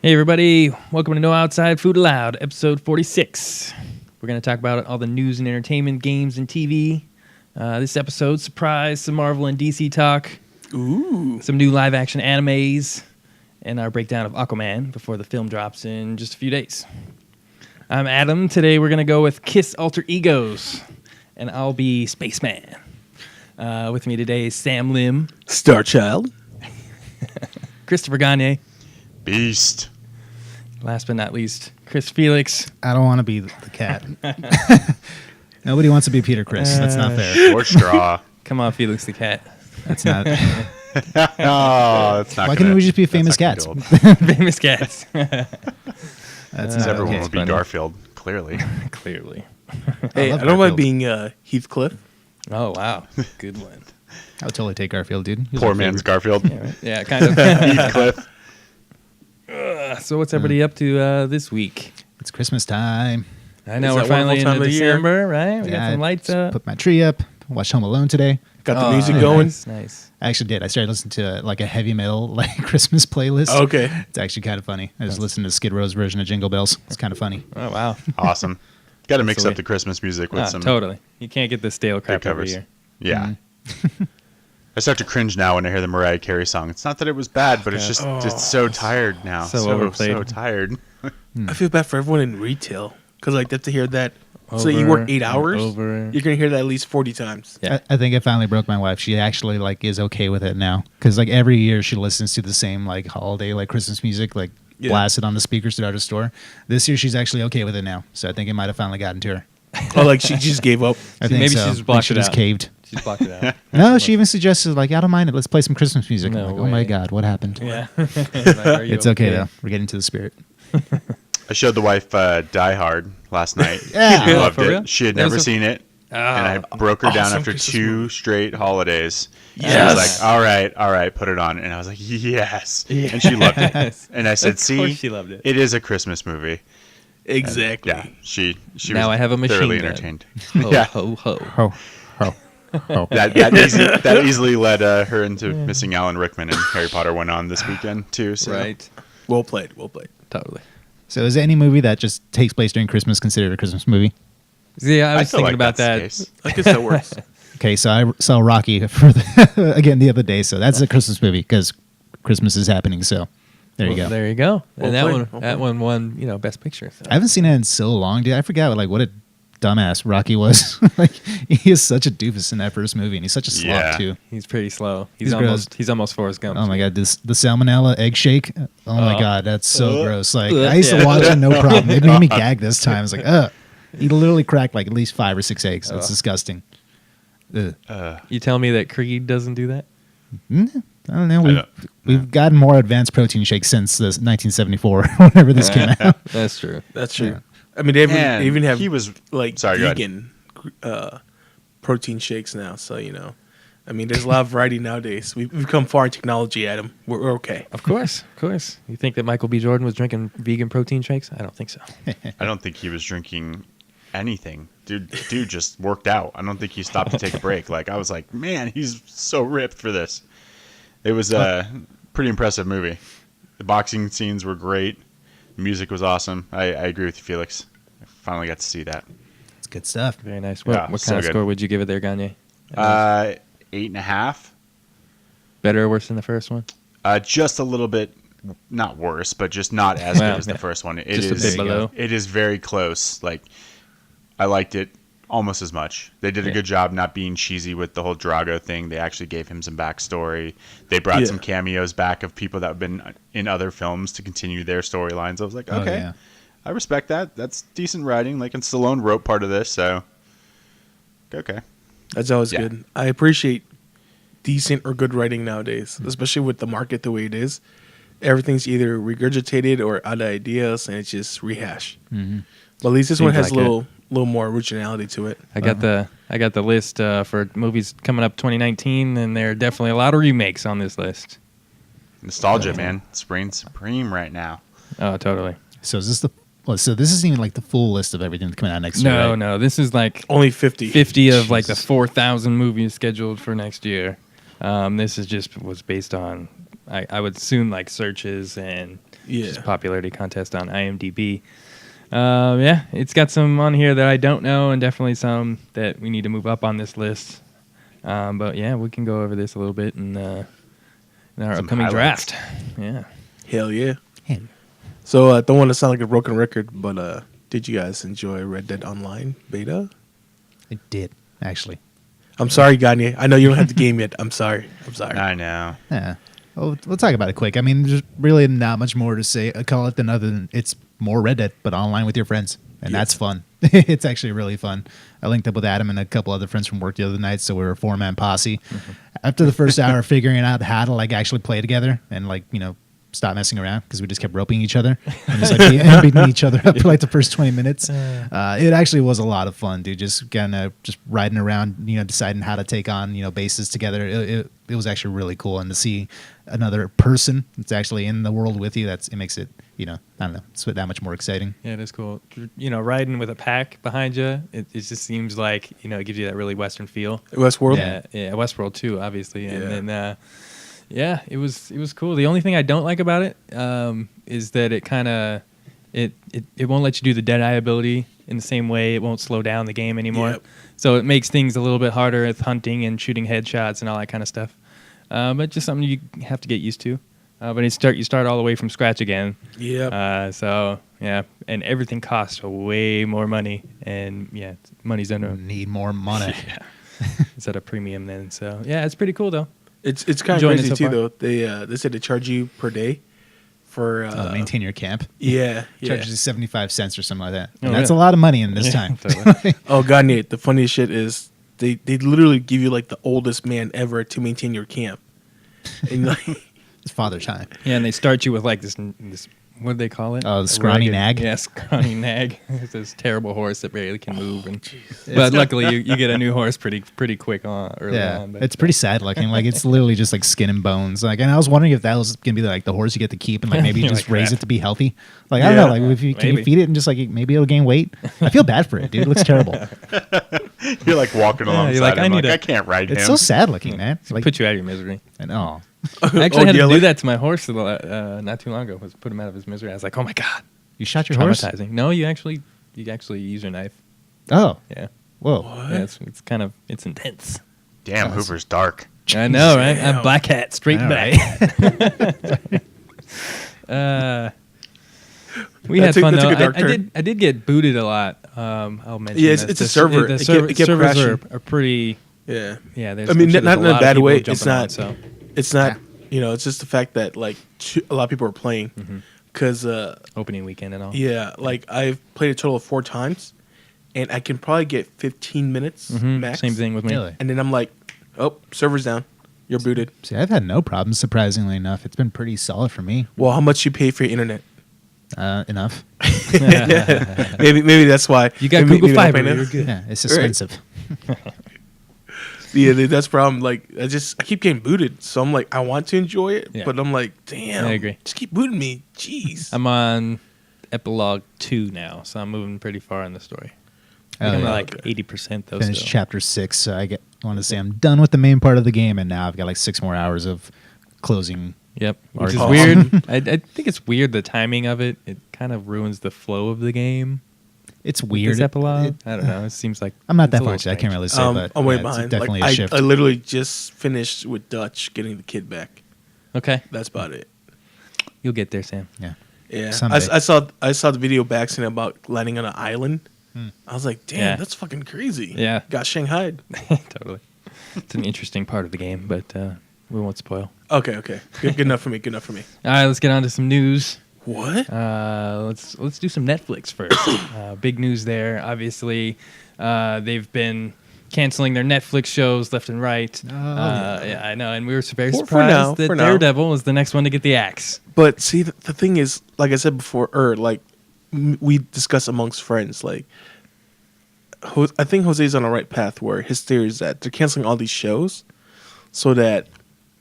Hey everybody, welcome to No Outside Food Allowed, episode 46. We're going to talk about all the news and entertainment, games, and TV. This episode, surprise, some Marvel and DC talk. Ooh. Some new live-action animes, and our breakdown of Aquaman before the film drops in just a few days. I'm Adam. Today we're going to go with Kiss Alter Egos, and I'll be Spaceman. With me today is Sam Lim. Starchild. Christopher Gagne. Beast. Last but not least, Chris Felix. I don't want to be the cat. Nobody wants to be Peter Chris. That's not fair. Or straw. Come on, Felix the cat. That's not. Oh, that's not. Why can't we just be famous that's cats? Famous cats. That's not Everyone okay. will be funny. Garfield, clearly. Clearly. Hey, I love don't mind Garfield. being Heathcliff. Oh, wow. Good one. I would totally take Garfield, dude. He's Poor our man's favorite. Garfield. Yeah, right? Yeah, kind of. Heathcliff. So what's everybody up to this week? It's Christmas time. I know Is we're that finally wonderful time into of the year? December, right? We got Yeah, some lights just up. Put my tree up. Watched Home Alone today. Got the Oh, music going. Nice. I actually did. I started listening to like a heavy metal like Christmas playlist. Okay. It's actually kind of funny. I just listened to Skid Row's version of Jingle Bells. It's kind of funny. Oh, wow. Awesome. Got to mix the up way. the Christmas music with some Totally. You can't get this stale good crap every covers. year. Yeah. I start to cringe now when I hear the Mariah Carey song. It's not that it was bad, but it's just it's so tired now. So overplayed. So tired. I feel bad for everyone in retail because like they have to hear that. So you work 8 hours. Over. You're gonna hear that at least 40 times. Yeah. I think I finally broke my wife. She actually like is okay with it now because like every year she listens to the same like holiday like Christmas music like Yeah. blasted on the speakers throughout the store. This year she's actually okay with it now, so I think it might have finally gotten to her. Oh, like she just gave up. I think maybe so. she just I think blocked she it just out. caved. She's blocked it out. No, she even suggested like I don't mind it. Let's play some Christmas music. No I'm like, oh my way. god, what happened? Yeah. Like, are you It's okay though. We're getting to the spirit. I showed the wife Die Hard last night. Yeah. She loved For it. real? She had That was never a- seen it. Oh, And I broke her down awesome after Christmas 2 movie. straight holidays. Yes. She was like, all right, put it on. And I was like, yes. And she loved it. Yes. And I said, Of see, course she loved it. it is a Christmas movie. Exactly. Yeah, she Now was I have a machine thoroughly gun. entertained. Ho, yeah, ho, ho. Oh, oh, oh. that easily led her into missing Alan Rickman, and Harry Potter went on this weekend too. So. Right. Well played. Well played. Totally. So is any movie that just takes place during Christmas considered a Christmas movie? Yeah, I was feel thinking like about that's the that. case. I guess that works. Okay, so I saw Rocky for again the other day, so that's a Christmas movie because Christmas is happening. So there you Well, go. There you go. Well And that played, one, well that played. one won, Best Picture. So. I haven't seen it in so long, dude. I forgot what a dumbass Rocky was. Like he is such a doofus in that first movie, and he's such a slob Yeah. too. He's pretty slow. He's gross. He's almost Forrest Gump. Oh my god, the salmonella egg shake. Oh my god, that's so gross. Like I used to Yeah. watch it, no problem. It made me gag this time. I was like, he literally cracked like at least 5 or 6 eggs. That's disgusting. Ugh. You tell me that Creed doesn't do that? I don't know. don't- We've gotten more advanced protein shakes since this 1974, whenever this came out. That's true. That's true. Yeah. I mean, they Man, even have he was like sorry, go ahead. vegan protein shakes now. So I mean, there's a lot of variety nowadays. We've come far in technology, Adam. We're okay. Of course. You think that Michael B. Jordan was drinking vegan protein shakes? I don't think so. I don't think he was drinking anything. Dude just worked out. I don't think he stopped to take a break. Like I was like, man, he's so ripped for this. It was a pretty impressive movie. The boxing scenes were great. The music was awesome. I agree with you, Felix. I finally got to see that. It's good stuff. Very nice. Yeah, What so kind of good. score would you give it there, Gagne? 8.5. Better or worse than the first one? Just a little bit, not worse, but just not as Well, good as yeah. the first one. It Just a is bit below. It is very close. Like I liked it almost as much. They did a Yeah. good job not being cheesy with the whole Drago thing. They actually gave him some backstory. They brought Yeah. some cameos back of people that have been in other films to continue their storylines. I was like, Oh, okay, yeah. I respect that. That's decent writing. Like, and Stallone wrote part of this, so okay. That's always Yeah. good. I appreciate decent or good writing nowadays, especially with the market the way it is. Everything's either regurgitated or out of ideas, and it's just rehash. Mm-hmm. But at least this Seems one has like a little more originality to it. I got the list for movies coming up 2019, and there are definitely a lot of remakes on this list. Nostalgia, man. It's reigning supreme right now. Oh, totally. So is this so this isn't even like the full list of everything that's coming out next year. No, right? no. This is like Only 50. 50 of like the Jesus. 4,000 movies scheduled for next year. This is just was based on, I would assume, like searches and Yeah. Just popularity contest on IMDb. Yeah, it's got some on here that I don't know, and definitely some that we need to move up on this list. But yeah, we can go over this a little bit in our Some upcoming highlights. draft. Yeah. Hell yeah. Hey, So I don't want to sound like a broken record, but did you guys enjoy Red Dead Online beta? it did, actually. I'm sorry, Gagne. I know you don't have the game yet. I'm sorry. I know. Yeah. Well, we'll talk about it quick. I mean, there's really not much more to say, call it than other than it's more Red Dead, but online with your friends. And Yeah. that's fun. It's actually really fun. I linked up with Adam and a couple other friends from work the other night, so we were a 4-man posse. After the first hour figuring out how to like actually play together and like, stop messing around because we just kept roping each other and just like beating each other up for like the first 20 minutes. It actually was a lot of fun, dude. Just kind of just riding around, deciding how to take on, bases together. It was actually really cool. And to see another person that's actually in the world with you, it makes it, I don't know, it's that much more exciting. Yeah, it is cool. Riding with a pack behind you, it just seems like, it gives you that really Western feel. Westworld? Yeah, Westworld too, obviously. And Yeah. then, yeah, it was cool. The only thing I don't like about it is that it kind of it won't let you do the Deadeye ability in the same way. It won't slow down the game anymore. Yep. So it makes things a little bit harder with hunting and shooting headshots and all that kind of stuff. But just something you have to get used to. But you start all the way from scratch again. Yep. So yeah, and everything costs way more money, and yeah, money's under Need more money. it's at a premium then. So yeah, it's pretty cool though. It's kind of Enjoying it crazy so too, far. though. They said they charge you per day for Maintain your camp. Yeah, Charges you 75 cents or something like that. Oh, And that's yeah. a lot of money in this Yeah, time. totally. Oh God, Nate! The funniest shit is they literally give you like the oldest man ever to maintain your camp, and like It's father time. Yeah, and they start you with like this what do they call it? Oh, the scrawny Ragged- nag? Yeah, scrawny nag. It's this terrible horse that barely can move. And, jeez. but luckily, you get a new horse pretty quick early Yeah, on. But, it's pretty sad looking. Like it's literally just like skin and bones. Like, and I was wondering if that was gonna be like the horse you get to keep and like maybe You're just like, raise crap. it to be healthy. Like I don't know. Yeah. Like if you can you Maybe. feed it and just like maybe it'll gain weight. I feel bad for it, dude. It looks terrible. You're like walking Yeah, alongside you're like, him. I Like, need I can't ride It's him. so sad looking, man. Like put you out of your misery. and oh, I actually had yeah, to do like- that to my horse not too long ago. Was put him out of his misery. I was like, oh my god, you shot your horse. traumatizing. No, you actually use your knife. Oh, Yeah, whoa. What? yeah. It's intense. Damn, Hoover's dark. I know, right? Damn. I'm black hat, straight All back. We That had took- fun that though. took a dark turn. I did get booted a lot. I'll mention. Yeah, this. it's a The server. The It server, kept servers crashing. are pretty. yeah. Yeah, there's. I mean, I'm sure not there's in a lot of bad people way. jumping It's not. on, so It's not. It's just the fact that like a lot of people are playing Mm-hmm. because opening weekend and all. yeah, like I've played a total of 4 times, and I can probably get 15 minutes Mhm, max. Same thing with me. Really? And then I'm like, oh, server's down. You're booted. See, I've had no problems. Surprisingly enough, it's been pretty solid for me. Well, how much you pay for your internet? Enough. maybe that's why. You got Maybe- Google maybe I'm Fiber. paying You're it. good. Yeah, it's expensive. Yeah, that's the problem. Like, I keep getting booted, so I'm like, I want to enjoy it, Yeah. but I'm like, damn, I agree. Just keep booting me. Jeez. I'm on epilogue 2 now, so I'm moving pretty far in the story. Oh, I'm yeah. like 80% though. Finished still. chapter 6. So I want to say I'm done with the main part of the game, and now I've got like 6 more hours of closing. Yep, which is Awesome. weird. I think it's weird the timing of it. It kind of ruins the flow of the game. It's With weird. This epilogue. It- I don't know. It seems like I'm not it's a that little much. I can't strange. really say, but I'm way yeah, behind. It's definitely Like, a shift. I literally just finished with Dutch getting the kid back. Okay, That's about it. you'll get there, Sam. yeah. Yeah, Someday. I saw the video back saying about landing on an island. I was like, damn, Yeah. that's fucking crazy. Yeah. Got shanghaied. Totally. It's an interesting part of the game, but we won't spoil. Okay. Good enough for me. Good enough for me. All right, let's get on to some news. What? Let's do some Netflix first. Big news there. Obviously, they've been canceling their Netflix shows left and right. Yeah, I know, and we were very For surprised now, that for now. Daredevil is the next one to get the axe. But see, the thing is, like I said before, we discuss amongst friends, like, I think Jose's on the right path where his theory is that they're canceling all these shows so that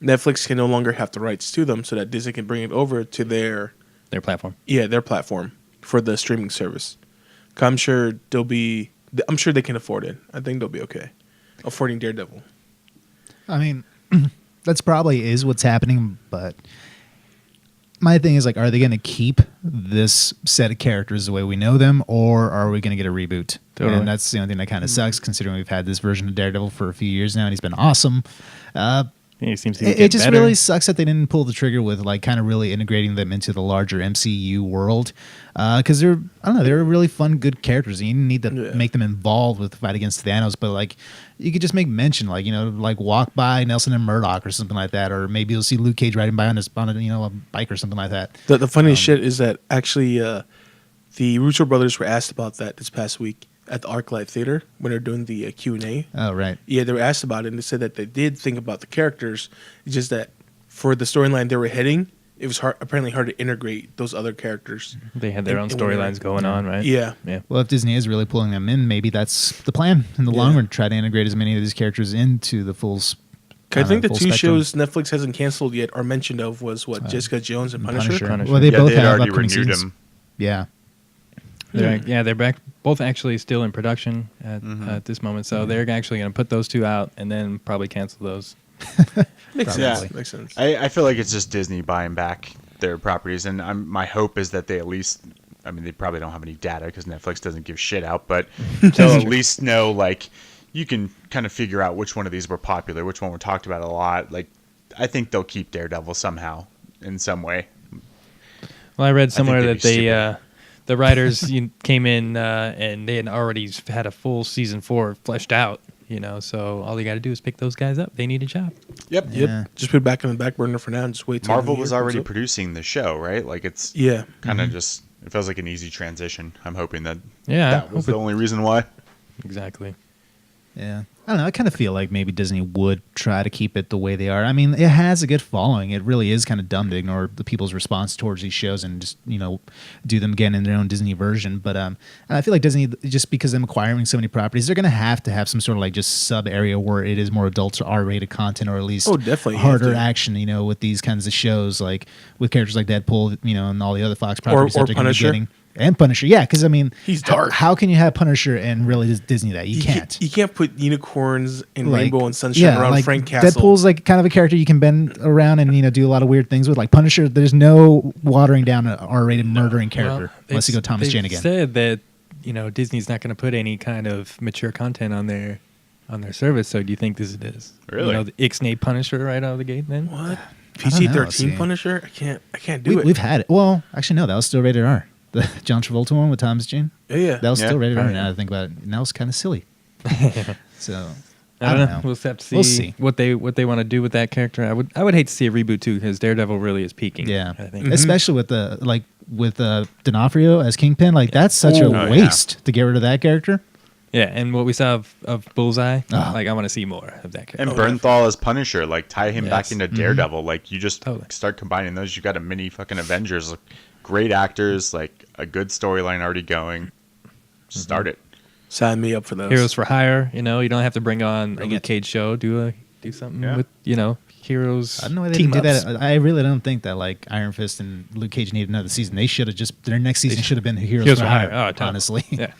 Netflix can no longer have the rights to them, so that Disney can bring it over to their Platform. their platform for the streaming service. 'Cause I'm sure they can afford it. I think they'll be okay affording Daredevil. I mean, that's probably is what's happening, but my thing is like, are they going to keep this set of characters the way we know them, or are we going to get a reboot? Totally. And that's the only thing that kind of sucks, considering we've had this version of Daredevil for a few years now, and he's been awesome. He seems to be It just better. really sucks that they didn't pull the trigger with like kind of really integrating them into the larger MCU world, because they're really fun, good characters. And you didn't need to make them involved with the fight against Thanos, but like you could just make mention, like like walk by Nelson and Murdoch or something like that, or maybe you'll see Luke Cage riding by on a bike or something like that. The funniest shit is that actually the Russo brothers were asked about that this past week at the ArcLight Theater when they're doing the Q&A. Oh right. Yeah, they were asked about it, and they said that they did think about the characters. It's just that for the storyline they were heading, it was apparently hard to integrate those other characters. They had their own in storylines going on, right? Yeah. Yeah. Well, if Disney is really pulling them in, maybe that's the plan in the long run, to try to integrate as many of these characters into the full. I think the full two spectrum. shows Netflix hasn't canceled yet or mentioned of was Jessica Jones and Punisher. Well, they both they'd have already upcoming renewed seasons. him. Yeah. They're back. Both actually still in production at this moment, so they're actually going to put those two out and then probably cancel those. Makes Yeah. sense. Makes sense. I feel like it's just Disney buying back their properties, and my hope is that they at least, I mean, they probably don't have any data because Netflix doesn't give shit out, but they'll at least know, like, you can kind of figure out which one of these were popular, which one were talked about a lot. Like, I think they'll keep Daredevil somehow, in some way. Well, I read somewhere they'd that be stupid. the writers came in and they had already had a full season 4 fleshed out. So all you got to do is pick those guys up. They need a job. Yep. Yeah. Just put it back on the back burner for now and just wait till Marvel the was year already comes up. producing the show, right? Like, it's Yeah. kind of just, it feels like an easy transition. I'm hoping that Yeah, that was the only reason why. Exactly. Yeah. I don't know. I kind of feel like maybe Disney would try to keep it the way they are. I mean, it has a good following. It really is kind of dumb to ignore the people's response towards these shows and just, do them again in their own Disney version. But and I feel like Disney, just because them acquiring so many properties, they're going to have some sort of like just sub area where it is more adult or R-rated content, or at least definitely harder action, with these kinds of shows, like with characters like Deadpool, and all the other Fox properties Or that they're going to be Punisher. getting. And Punisher, yeah, because I mean, He's dark. How can you have Punisher and really just Disney that? You can't. You can't put unicorns and Like, rainbow and sunshine around Frank Castle. Deadpool's like kind of a character you can bend around and do a lot of weird things with. Like Punisher, there's no watering down an R-rated murdering character unless you go Thomas Jane again. Said that Disney's not going to put any kind of mature content on their service. So do you think this is Really? the Ixnay Punisher right out of the gate? Then What? I don't know, PG-13 see. Punisher? I can't do it. We've had it. Well, actually, no, that was still rated R. The John Travolta one with Thomas Jane. Yeah. That was Yeah. still rated R. Oh, yeah. Now that I think about it, and that was kind of silly. So I don't know. We'll have to see, We'll see. what they want to do with that character. I would hate to see a reboot too, because Daredevil really is peaking. Yeah, I think. especially with D'Onofrio as Kingpin, like that's such a yeah. waste to get rid of that character. Yeah, and what we saw of Bullseye, Ah. like I want to see more of that character. And Bernthal as Punisher, like, tie him back Yes. into Daredevil. Like, you just Totally. start combining those. You got a mini fucking Avengers. Like, great actors, like a good storyline already going. Start it. Sign me up for those. Heroes for Hire. You don't have to bring on a Luke Cage show. Do something Yeah. with heroes. I don't know why they team didn't do ups. that. I really don't think that like Iron Fist and Luke Cage need another season. They should have just their next season should have been Heroes for Hire. Oh, totally. honestly, Yeah.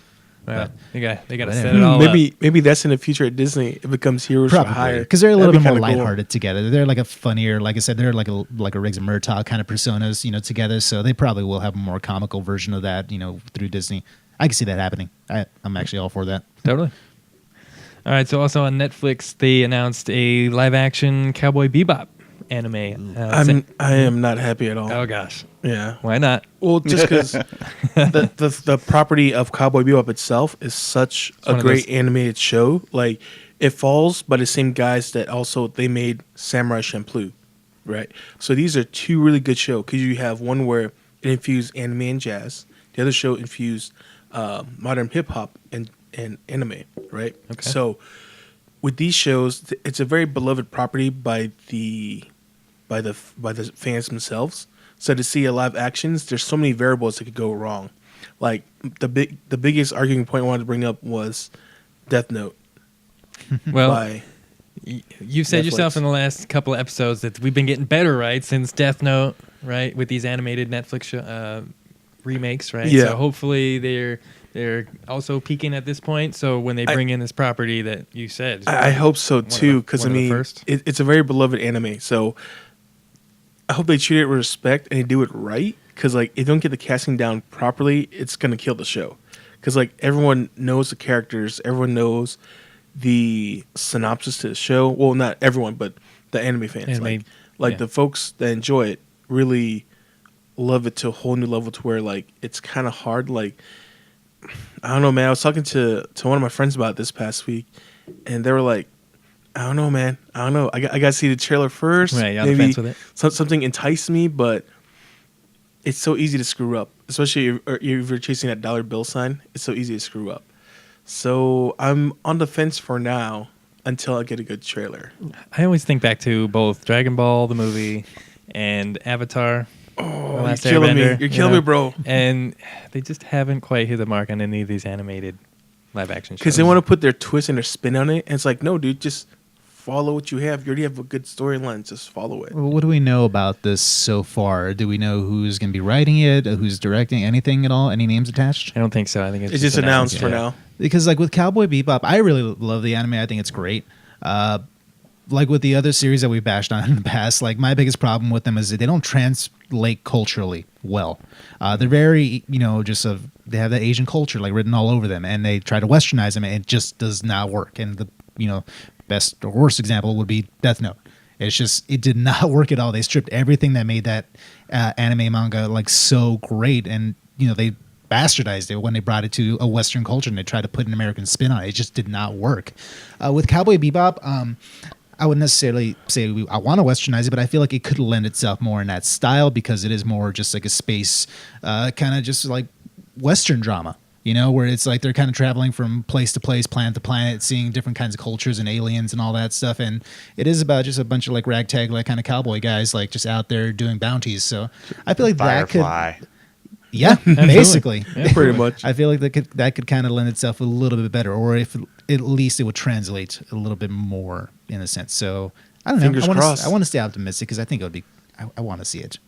Well, they got to whatever. set it all up. Maybe that's in the future at Disney. It becomes Heroes for Hire. probably because they're a little That'd bit be more kinda cool. lighthearted together. They're like a funnier, like I said, they're like a Riggs and Murtaugh kind of personas, together. So they probably will have a more comical version of that, through Disney. I can see that happening. I'm actually all for that. Totally. All right. So also on Netflix, they announced a live-action Cowboy Bebop anime. I am not happy at all. Oh gosh. Yeah. Why not? Well, just because the property of Cowboy Bebop itself is such a one of great those- animated show. Like, it falls by the same guys that also they made Samurai Champloo, right? So these are two really good shows because you have one where it infused anime and jazz. The other show infused modern hip hop and anime, right? Okay. So with these shows, it's a very beloved property by the fans themselves. So to see a live actions, there's so many variables that could go wrong. Like the biggest arguing point I wanted to bring up was Death Note. Well, by you've said Netflix. yourself in the last couple of episodes that we've been getting better, right, since Death Note, right, with these animated Netflix remakes, right? Yeah. So hopefully they're also peaking at this point. So when they bring in this property that you said, I hope so of the- too, because I one of the mean first. it's a very beloved anime. So I hope they treat it with respect and they do it right. Because like, if you don't get the casting down properly, it's gonna kill the show. Because like everyone knows the characters, everyone knows the synopsis to the show. Well, not everyone, but the anime fans, like the folks that enjoy it, really love it to a whole new level. To where like it's kind of hard. Like I don't know, man. I was talking to one of my friends about it this past week, and they were like, I don't know, man. I don't know. I got to see the trailer first. Right, you're on the fence with it. Something enticed me, but it's so easy to screw up, especially if you're chasing that dollar bill sign. It's so easy to screw up. So I'm on the fence for now until I get a good trailer. I always think back to both Dragon Ball, the movie, and Avatar. Oh, you're killing me. You're killing me, bro. And they just haven't quite hit the mark on any of these animated live-action shows. Because they want to put their twist and their spin on it. And it's like, no, dude, just follow what you have. You already have a good storyline. Just follow it. Well, what do we know about this so far? Do we know who's going to be writing it? Who's directing? Anything at all? Any names attached? I don't think so. I think it's just announced for now. Because like with Cowboy Bebop, I really love the anime. I think it's great. Like with the other series that we bashed on in the past, like my biggest problem with them is that they don't translate culturally well. They're very, they have that Asian culture like written all over them, and they try to westernize them, and it just does not work. And the, best or worst example would be Death Note. It did not work at all. They stripped everything that made that anime manga like so great, and they bastardized it when they brought it to a Western culture and they tried to put an American spin on it. It just did not work. With Cowboy Bebop, I wouldn't necessarily say I want to westernize it, but I feel like it could lend itself more in that style because it is more just like a space kind of just like Western drama, where it's like they're kind of traveling from place to place, planet to planet, seeing different kinds of cultures and aliens and all that stuff. And it is about just a bunch of like ragtag, like kind of cowboy guys, like just out there doing bounties. So I feel like Firefly. that could... Yeah, basically. Yeah, pretty much. I feel like that could kind of lend itself a little bit better, or if at least it would translate a little bit more in a sense. So I don't know. Fingers crossed. I want to stay optimistic because I think it would be. I want to see it.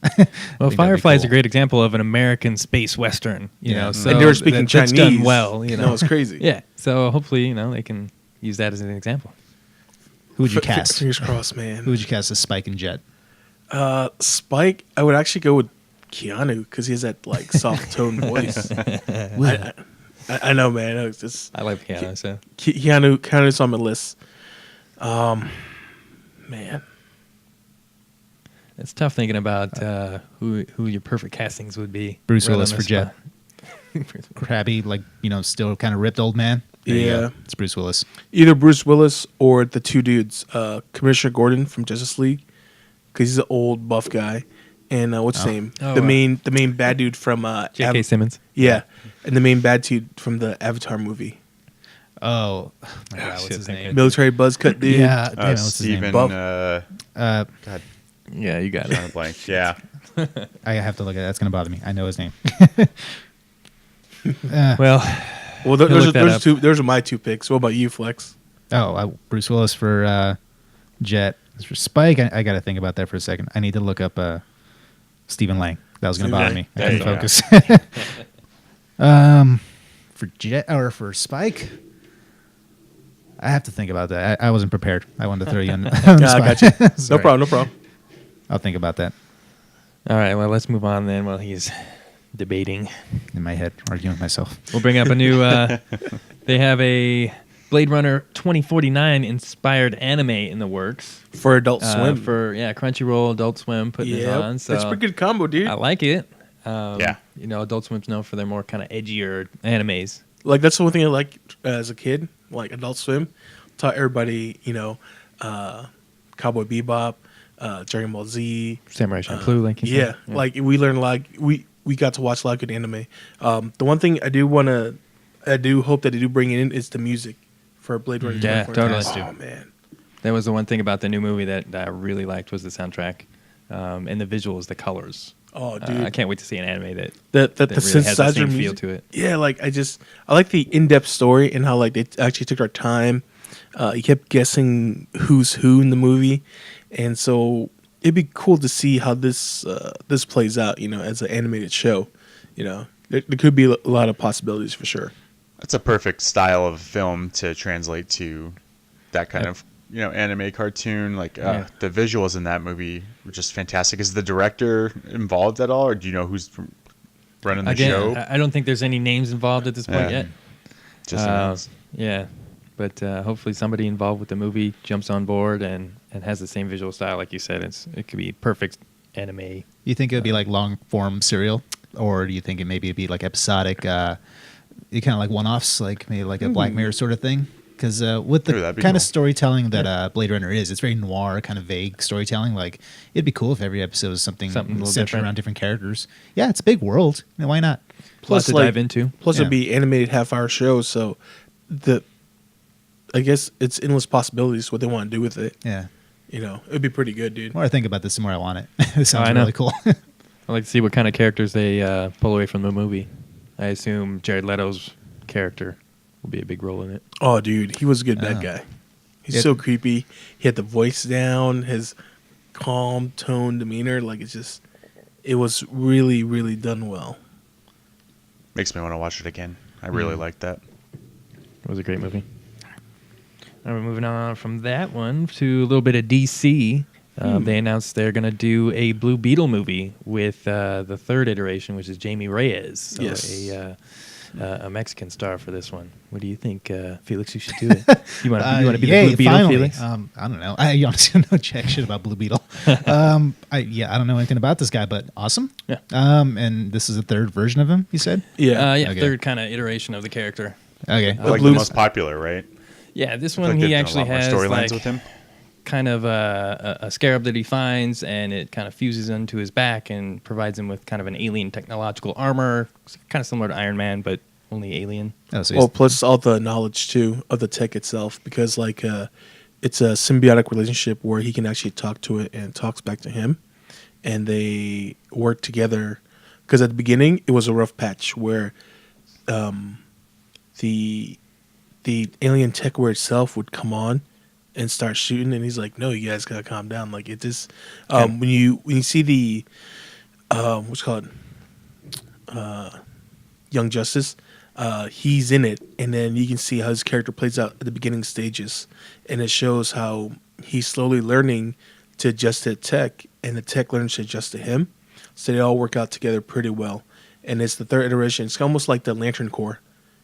Well, Firefly is a great example of an American space western. So and they were speaking Chinese. That's done well. No, it's crazy. Yeah. So hopefully, they can use that as an example. Who would you cast? Fingers crossed, man. Who would you cast as Spike and Jet? Spike, I would actually go with Keanu because he has that like soft tone voice. I know, man. It's just, I like Keanu. So Keanu's on my list. Man, it's tough thinking about who your perfect castings would be. Bruce right Willis on for the Jet. spot. Crabby, like still kind of ripped old man. There you go. It's Bruce Willis. Either Bruce Willis or the two dudes, Commissioner Gordon from Justice League, because he's an old buff guy. And what's his name? The main bad dude from J.K. Simmons. Yeah, and the main bad dude from the Avatar movie. Oh my God, what's his name? Military buzz cut dude. Yeah, damn, what's his name? Steven. Buff. God, Yeah, you got drawing it. a blank. Yeah. I have to look at that. That's gonna bother me. I know his name. Well, those are my two picks. What about you, Flex? Bruce Willis for Jet. As for Spike, I got to think about that for a second. I need to look up Stephen Lang. That was going to bother me. I couldn't focus. For Jet or for Spike, I have to think about that. I wasn't prepared. I wanted to throw you on. I got you. No problem. I'll think about that all right. Well, let's move on then while he's debating in my head, arguing with myself. We'll bring up a new. They have a Blade Runner 2049 inspired anime in the works for Adult Swim. For Crunchyroll, Adult Swim putting it on. So that's a pretty good combo, dude. I like it. Adult Swim's known for their more kind of edgier animes. Like that's the one thing I like as a kid. Like Adult Swim taught everybody, Cowboy Bebop, Dragon Ball Z, Samurai Champloo, like you said. Yeah, like we learned we got to watch a lot of good anime. The one thing I do hope that they do bring in is the music for Blade Runner. Yeah, totally. Oh man, that was the one thing about the new movie that I really liked was the soundtrack and the visuals, the colors. Oh, dude, I can't wait to see an anime that the really has the synthesizer same music feel to it. Yeah, like I like the in-depth story and how like they actually took our time. You kept guessing who's who in the movie, and so it'd be cool to see how this plays out. As an animated show, there could be a lot of possibilities for sure. That's a perfect style of film to translate to that kind of anime cartoon. Like Yeah. the visuals in that movie were just fantastic. Is the director involved at all, or do you know who's running the Again, show? I don't think there's any names involved at this point Yeah. yet. Just announced. Yeah, but hopefully somebody involved with the movie jumps on board and has the same visual style, like you said. It could be perfect anime. You think it would be like long form serial, or do you think it maybe it'd be like episodic, kind of like one offs, like maybe like a Black Mirror sort of thing? Because with Ooh, the that'd be kind cool. of storytelling that Blade Runner is, it's very noir, kind of vague storytelling. Like it'd be cool if every episode was something Something a little centered different. around different characters. Yeah, it's a big world. Why not? Plus, to like- dive into. Plus, Yeah. it'd be animated half-hour shows, so I guess it's endless possibilities what they want to do with it. Yeah. It'd be pretty good, dude. The more I think about this, the more I want it. It sounds I know. really cool. I'd like to see what kind of characters they pull away from the movie. I assume Jared Leto's character will be a big role in it. Oh, dude, he was a good bad Oh. guy. He's Yeah. so creepy. He had the voice down, his calm tone demeanor. Like it was really, really done well. Makes me want to watch it again. I really like that. It was a great movie. All right, moving on from that one to a little bit of DC. They announced they're going to do a Blue Beetle movie with the third iteration, which is Jamie Reyes. So Yes. a Mexican star for this one. What do you think, Felix? You should do it. You want to be the yay, Blue Beetle, finally. Felix? I don't know. I honestly don't know jack shit about Blue Beetle. I don't know anything about this guy, but awesome. Yeah. And this is the third version of him, you said? Yeah. Okay. Third kind of iteration of the character. Okay. Like Blue- the most popular, right? Yeah, this I feel one like he they've done a actually lot more has storylines like with him. kind of a scarab that he finds, and it kind of fuses into his back and provides him with kind of an alien technological armor, kind of similar to Iron Man, but only alien. Oh, so Well, plus all the knowledge too of the tech itself, because it's a symbiotic relationship where he can actually talk to it and it talks back to him, and they work together. Because at the beginning it was a rough patch where the alien techware itself would come on and start shooting, and he's like, "No, you guys gotta calm down." Like it just when you see the what's it called Young Justice, he's in it, and then you can see how his character plays out at the beginning stages, and it shows how he's slowly learning to adjust to tech, and the tech learns to adjust to him. So they all work out together pretty well, and it's the third iteration. It's almost like the Lantern Corps,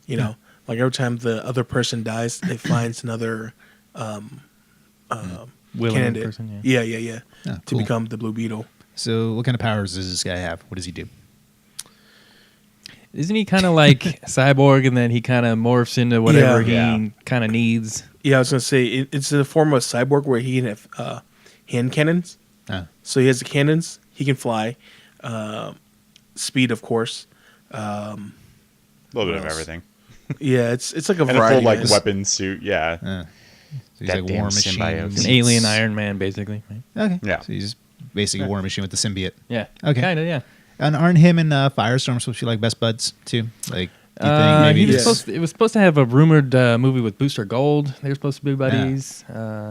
like every time the other person dies, it finds another Willing candidate. person, Yeah, Oh, to cool. become the Blue Beetle. So what kind of powers does this guy have? What does he do? Isn't he kind of like Cyborg, and then he kind of morphs into whatever Yeah. he kind of needs? Yeah, I was gonna say it's in the form of a cyborg where he can have hand cannons. Oh. So he has the cannons. He can fly. Speed, of course. A little bit of else? everything. Yeah, it's like a And a variety. full like man. weapon suit. Yeah. So he's That like damn War Machine. symbiote. An alien Iron Man, basically. Right? Okay. Yeah. So he's basically a War Machine with the symbiote. Yeah. Okay. Kind of, yeah. And aren't him and Firestorm supposed to be like best buds too? Like, do you think maybe he was Yes. it was supposed to have a rumored movie with Booster Gold. They were supposed to be buddies.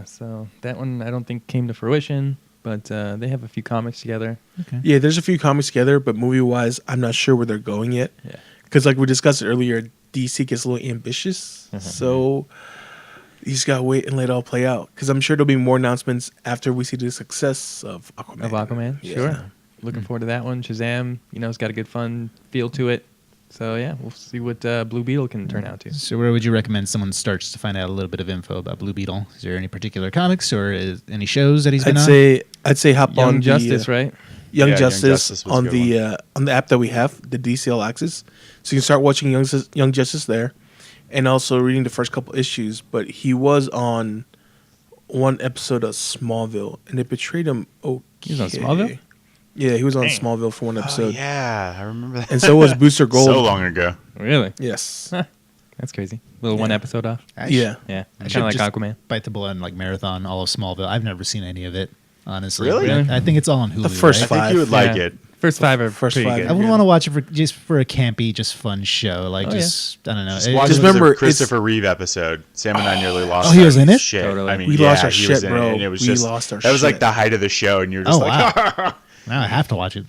So that one I don't think came to fruition, but they have a few comics together. Yeah, there's a few comics together, but movie wise, I'm not sure where they're going yet. Yeah. Because like we discussed earlier, DC gets a little ambitious, so you just gotta wait and let it all play out. Because I'm sure there'll be more announcements after we see the success of Aquaman. Of Aquaman, Yeah. sure. Looking forward to that one. Shazam, it's got a good fun feel to it. So yeah, we'll see what Blue Beetle can turn out to. So where would you recommend someone starts to find out a little bit of info about Blue Beetle? Is there any particular comics or any shows that he's been I'd say hop on Young Justice, the, right? Young Yeah, Young Justice Justice was a on good the app that we have, the DC All Access. So you can start watching Young Justice there, and also reading the first couple issues. But he was on one episode of Smallville, and they portrayed him okay. He was on Smallville? Yeah, he was on Dang. Smallville for one Oh, episode, yeah, I remember that. and so was Booster Gold. So long ago. Really? Yes. That's crazy. Little one Yeah. episode off. on? Yeah. Yeah, I kind should of like just Aquaman. bite the bullet and like marathon all of Smallville. I've never seen any of it, honestly. Really? I think it's all on Hulu. The first I right? think five. you would like Yeah. it. First five are First pretty five. good. I wouldn't Yeah. want to watch it just for a campy, just fun show. Like Oh, yeah. just I don't know. Just It- watch Just it was a remember, Christopher Reeve episode. Sam and I nearly lost. Oh, he our was in it? Shit. Totally. I mean, We yeah, lost our he was shit, in it, bro. and it was We just lost our that was like shit. the height of the show, and you're just Oh, like, now I have to watch it.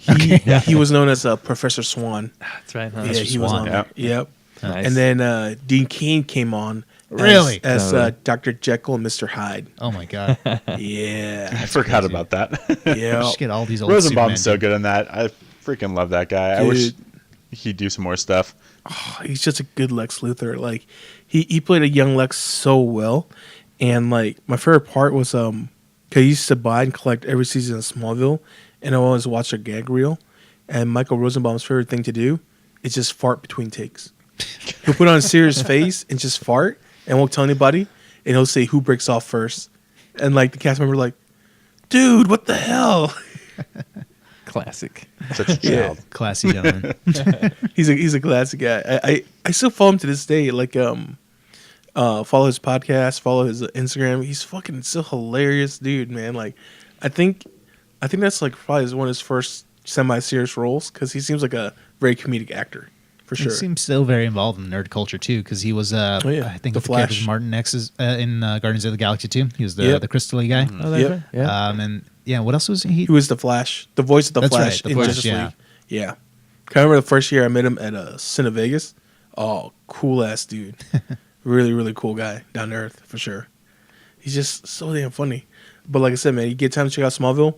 He was known as Professor Swan. That's right. Huh? Yeah, he was Swan. on there. Yep. Nice. And then Dean Cain came on Really? As Totally. Dr. Jekyll and Mr. Hyde. Oh my god. Yeah. I forgot crazy. about that. Yeah. Just get all these old Rosenbaum's so Supermen. good in that. I freaking love that guy. I wish Dude. he'd do some more stuff. He's just a good Lex Luthor. Like he played a young Lex so well. And like my favorite part was 'cause I used to buy and collect every season of Smallville, and I always watch a gag reel. And Michael Rosenbaum's favorite thing to do is just fart between takes. He'll put on a serious face and just fart and won't tell anybody, and he'll say who breaks off first. And like the cast member like, dude, what the hell? Classic. Such a Yeah. child. Classy gentleman. He's a classic guy. I still follow him to this day. Like follow his podcast, follow his Instagram. He's fucking still hilarious, dude, man. Like I think that's like probably one of his first semi-serious roles because he seems like a very comedic actor for He sure. seems still very involved in nerd culture too, because he was, yeah. I think The the character Flash. was Martin X is in Guardians of the Galaxy 2. He was the Yep. the crystal guy. Oh, that's Yep. right. Yeah. And yeah, what else was he? He was the Flash, the voice of the That's right, Flash the in Flash, Justice yeah. League. Yeah. I remember the first year I met him at Cine Vegas. Oh, cool ass dude. Really, really cool guy. Down to earth for sure. He's just so damn funny. But like I said, man, you get time to check out Smallville.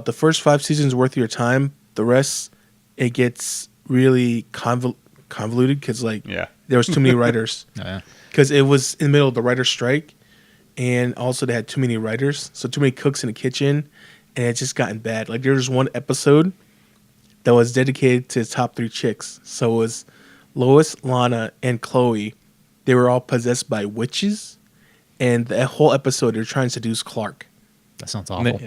The first 5 seasons worth your time. The rest, it gets really convoluted because like Yeah. there was too many writers. Oh, yeah. Because it was in the middle of the writer's strike, and also they had too many writers, so too many cooks in the kitchen, and it just gotten bad. Like there was one episode that was dedicated to the top 3 chicks. So it was Lois, Lana, and Chloe. They were all possessed by witches, and that whole episode they're trying to seduce Clark. That sounds And awful.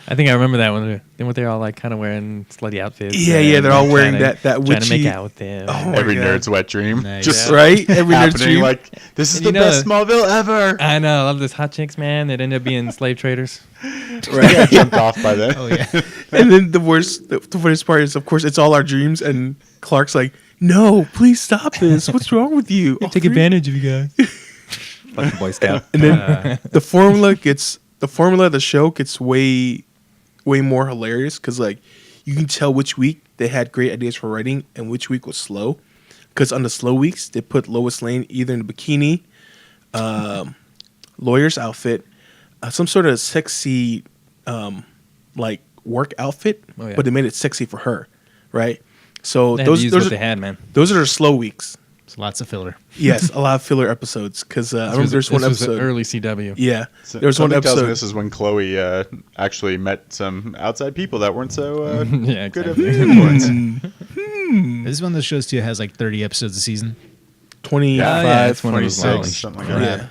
I think I remember that one. Then what they're all like, kind of wearing slutty outfits. Yeah, and yeah, they're all wearing trying to- that trying to witchy- make out with them. Oh my Every God. nerd's wet dream. Nice. Just Yeah. Right? Every nerd's happening dream. like, this is And the you know best that- Smallville ever. I know. I love this hot chicks, man. That end up being slave traders. Right? I jumped off by then. Oh yeah. And then the worst part is, of course, it's all our dreams, and Clark's like, "No, please stop this. What's wrong with you? All Take three-" advantage of you guys. Fucking Boy Scout. And then the formula of the show gets way more hilarious because like you can tell which week they had great ideas for writing and which week was slow. Because on the slow weeks, they put Lois Lane either in a bikini, lawyer's outfit, some sort of sexy like work outfit, Oh, yeah. but they made it sexy for her, right? So They had to use those what they are, had, man. those are the slow weeks. It's lots of filler. Yes, a lot of filler episodes because I remember there's one This was episode. early CW. Yeah, So- there was one something tells me episode. this is when Chloe actually met some outside people that weren't so Yeah, good exactly. of influence. Hmm. This is one of those shows too has like 30 episodes a season. 25. yeah, it's one of those 26, ones. something like that.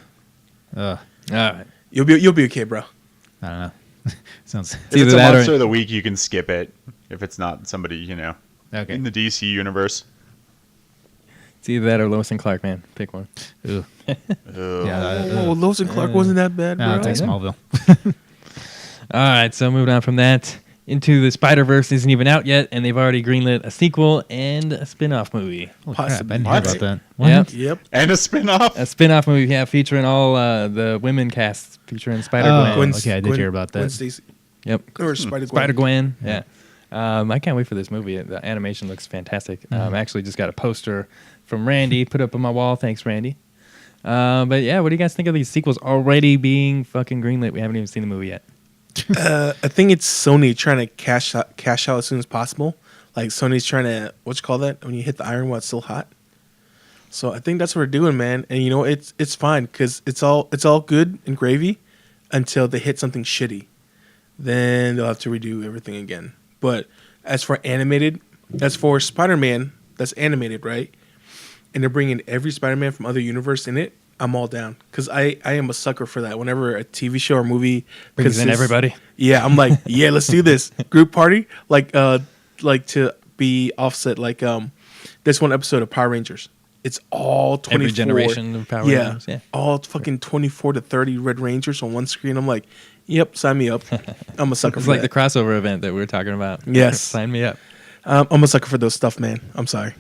Yeah, Ugh, All right. you'll be okay, bro. I don't know. Sounds If either it's a that or- monster of the week, you can skip it. If it's not somebody, okay. in the DC universe. It's either that or Lois and Clark, man. Pick one. Ooh. Ugh. Yeah. Oh, Lois and Clark wasn't that bad, bro. No, it takes Yeah. Smallville. All right, so moving on from that into the Spider-Verse isn't even out yet, and they've already greenlit a sequel and a spin-off movie. Holy crap, I Possibly. didn't hear What? about that. Yep. Yep. And a spin-off. A spin-off movie, yeah, featuring all the women casts, featuring Spider-Gwen. Gwen- okay, I did hear about that. Gwen Stacy. Yep. Or Spider-Gwen. Spider-Gwen, yeah. I can't wait for this movie. The animation looks fantastic. I actually just got a poster from Randy put up on my wall. Thanks, Randy. But yeah, what do you guys think of these sequels already being fucking greenlit? We haven't even seen the movie yet. I think it's Sony trying to cash out as soon as possible. Like Sony's trying to what you call that when you hit the iron while it's still hot. So I think that's what we're doing, man. And you know it's fine because it's all good and gravy until they hit something shitty. Then they'll have to redo everything again. But as for Spider-Man, that's animated, right? And they're bringing every Spider-Man from other universe in it. I'm all down because I am a sucker for that. Whenever a TV show or movie Brings in consists- everybody. yeah, I'm like, yeah, let's do this group party. Like to be offset. Like this one episode of Power Rangers. It's all 24. Every generation of Power Rangers. Yeah. all fucking 24 to 30 Red Rangers on one screen. I'm like, yep, sign me up. I'm a sucker It's for like the that. crossover event that we were talking about. Yes. Sign me up. I'm a sucker for those stuff, man. I'm sorry.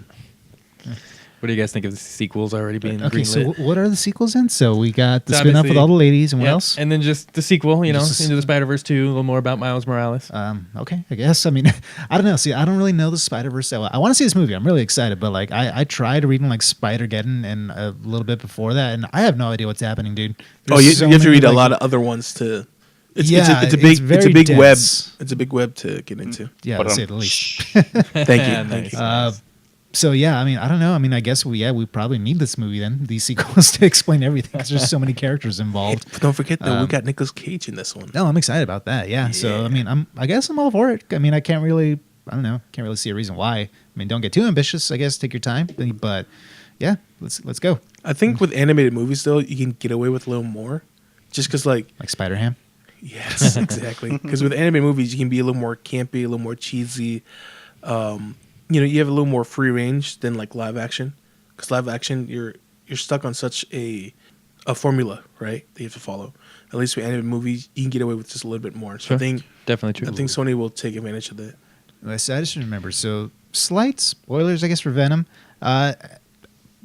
What do you guys think of the sequels already being Okay, so greenlit? what are the sequels in? So we got the So spin-off with obviously- all the ladies, and what Yeah, else? And then just the sequel, Just- Into the Spider-Verse 2, a little more about Miles Morales. Okay, I guess. I mean, I don't know. See, I don't really know the Spider-Verse that well. I want to see this movie. I'm really excited, but like, I tried reading like Spider-Geddon and a little bit before that, and I have no idea what's happening, dude. Oh, There's you so have to many, read a like- lot of other ones to. It's Yeah, a big very web. dense. It's a big web to get into. Yeah, But, to say the least. Thank you. Yeah, Thank you. nice. So yeah, I mean, I don't know. I mean, I guess we probably need this movie then, these sequels to explain everything because there's so many characters involved. But don't forget though, we got Nicolas Cage in this one. No, I'm excited about that. Yeah. So I mean, I guess I'm all for it. I mean, I can't really see a reason why. I mean, don't get too ambitious. I guess take your time. But yeah, let's go. I think with animated movies though, you can get away with a little more, just because like Like Spider-Ham. yes, exactly. Because with animated movies, you can be a little more campy, a little more cheesy. You have a little more free range than like live action. Because live action, you're stuck on such a formula, right? That you have to follow. At least with animated movies, you can get away with just a little bit more. So Sure. I think Definitely true. Sony will take advantage of that. I just remember. So slight spoilers, I guess, for Venom.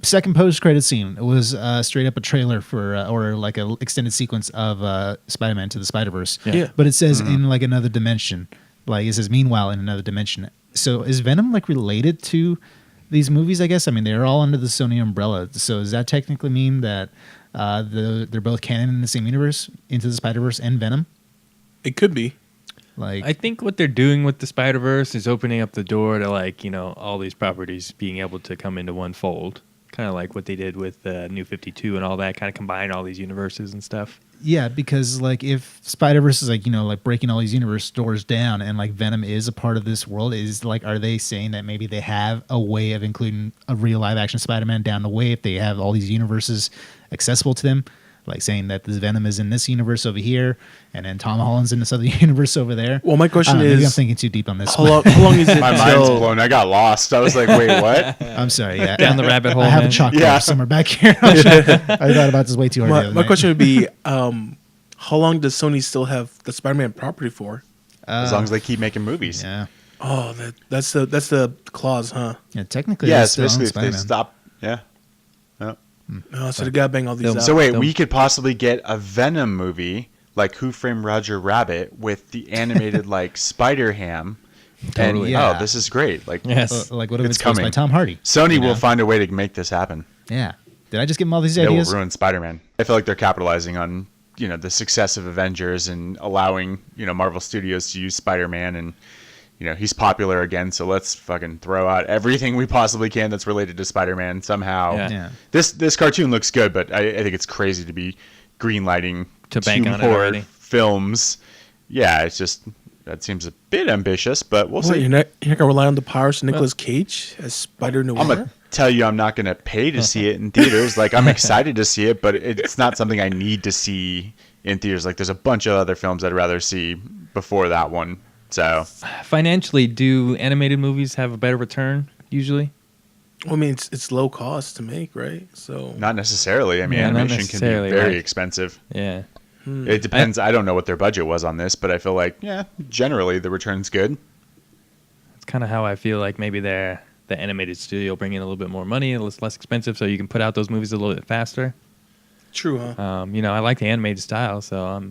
Second post-credit scene was straight up a trailer for or like a extended sequence of Spider-Man to the Spider-Verse. Yeah. But it says in like another dimension. Like it says meanwhile in another dimension. So is Venom like related to these movies? I guess. I mean, they're all under the Sony umbrella. So does that technically mean that they're both canon in the same universe, Into the Spider-Verse and Venom? It could be. Like I think what they're doing with the Spider-Verse is opening up the door to like, all these properties being able to come into one fold. Kind of like what they did with New 52 and all that, kind of combine all these universes and stuff. yeah, because like if Spider-Verse is like like breaking all these universe doors down, and like Venom is a part of this world, is like are they saying that maybe they have a way of including a real live action Spider-Man down the way if they have all these universes accessible to them? Like saying that this Venom is in this universe over here, and then Tom Holland's in this other universe over there. Well, my I question don't know, maybe I'm is, thinking too deep on this. how long is it My mind's till? blown. I got lost. I was like, wait, what? I'm sorry. Yeah, Down the rabbit hole, I have a man. chalkboard Yeah. somewhere back here. I thought about this way too hard. the My, other my night. question would be, how long does Sony still have the Spider-Man property for? As long as they keep making movies. Yeah. Oh, that's the clause, huh? Yeah, technically, Yeah, they're it's still on basically if they Spider-Man. stop. Yeah. Oh, so they gotta bang all these out. So wait, They'll- we could possibly get a Venom movie like Who Framed Roger Rabbit with the animated like Spider-Ham. Totally. And, Yeah. oh, this is great. Like Yes. Like what if It's it's voiced by coming. Tom Hardy? Sony You know? will find a way to make this happen. Yeah. Did I just give them all these They will ideas? ruin Spider-Man. I feel like they're capitalizing on the success of Avengers and allowing Marvel Studios to use Spider-Man, and he's popular again, so let's fucking throw out everything we possibly can that's related to Spider-Man somehow. Yeah. Yeah. This cartoon looks good, but I think it's crazy to be greenlighting To bank two on it more already. films. Yeah, it's just that seems a bit ambitious, but we'll What, see. you're not gonna rely on the powers of Nicolas Cage as Spider Noir? I'm gonna tell you, I'm not gonna pay to see it in theaters. Like I'm excited to see it, but it's not something I need to see in theaters. Like there's a bunch of other films I'd rather see before that one. So Financially, do animated movies have a better return usually? Well, I mean, it's low cost to make, right? So not necessarily. I mean, Yeah, not animation can be necessarily, very like- expensive. Yeah. It depends. I don't know what their budget was on this, but I feel like generally the return's good. It's kind of how I feel like maybe the animated studio bring in a little bit more money, it's less expensive, so you can put out those movies a little bit faster. true, huh? I like the animated style, so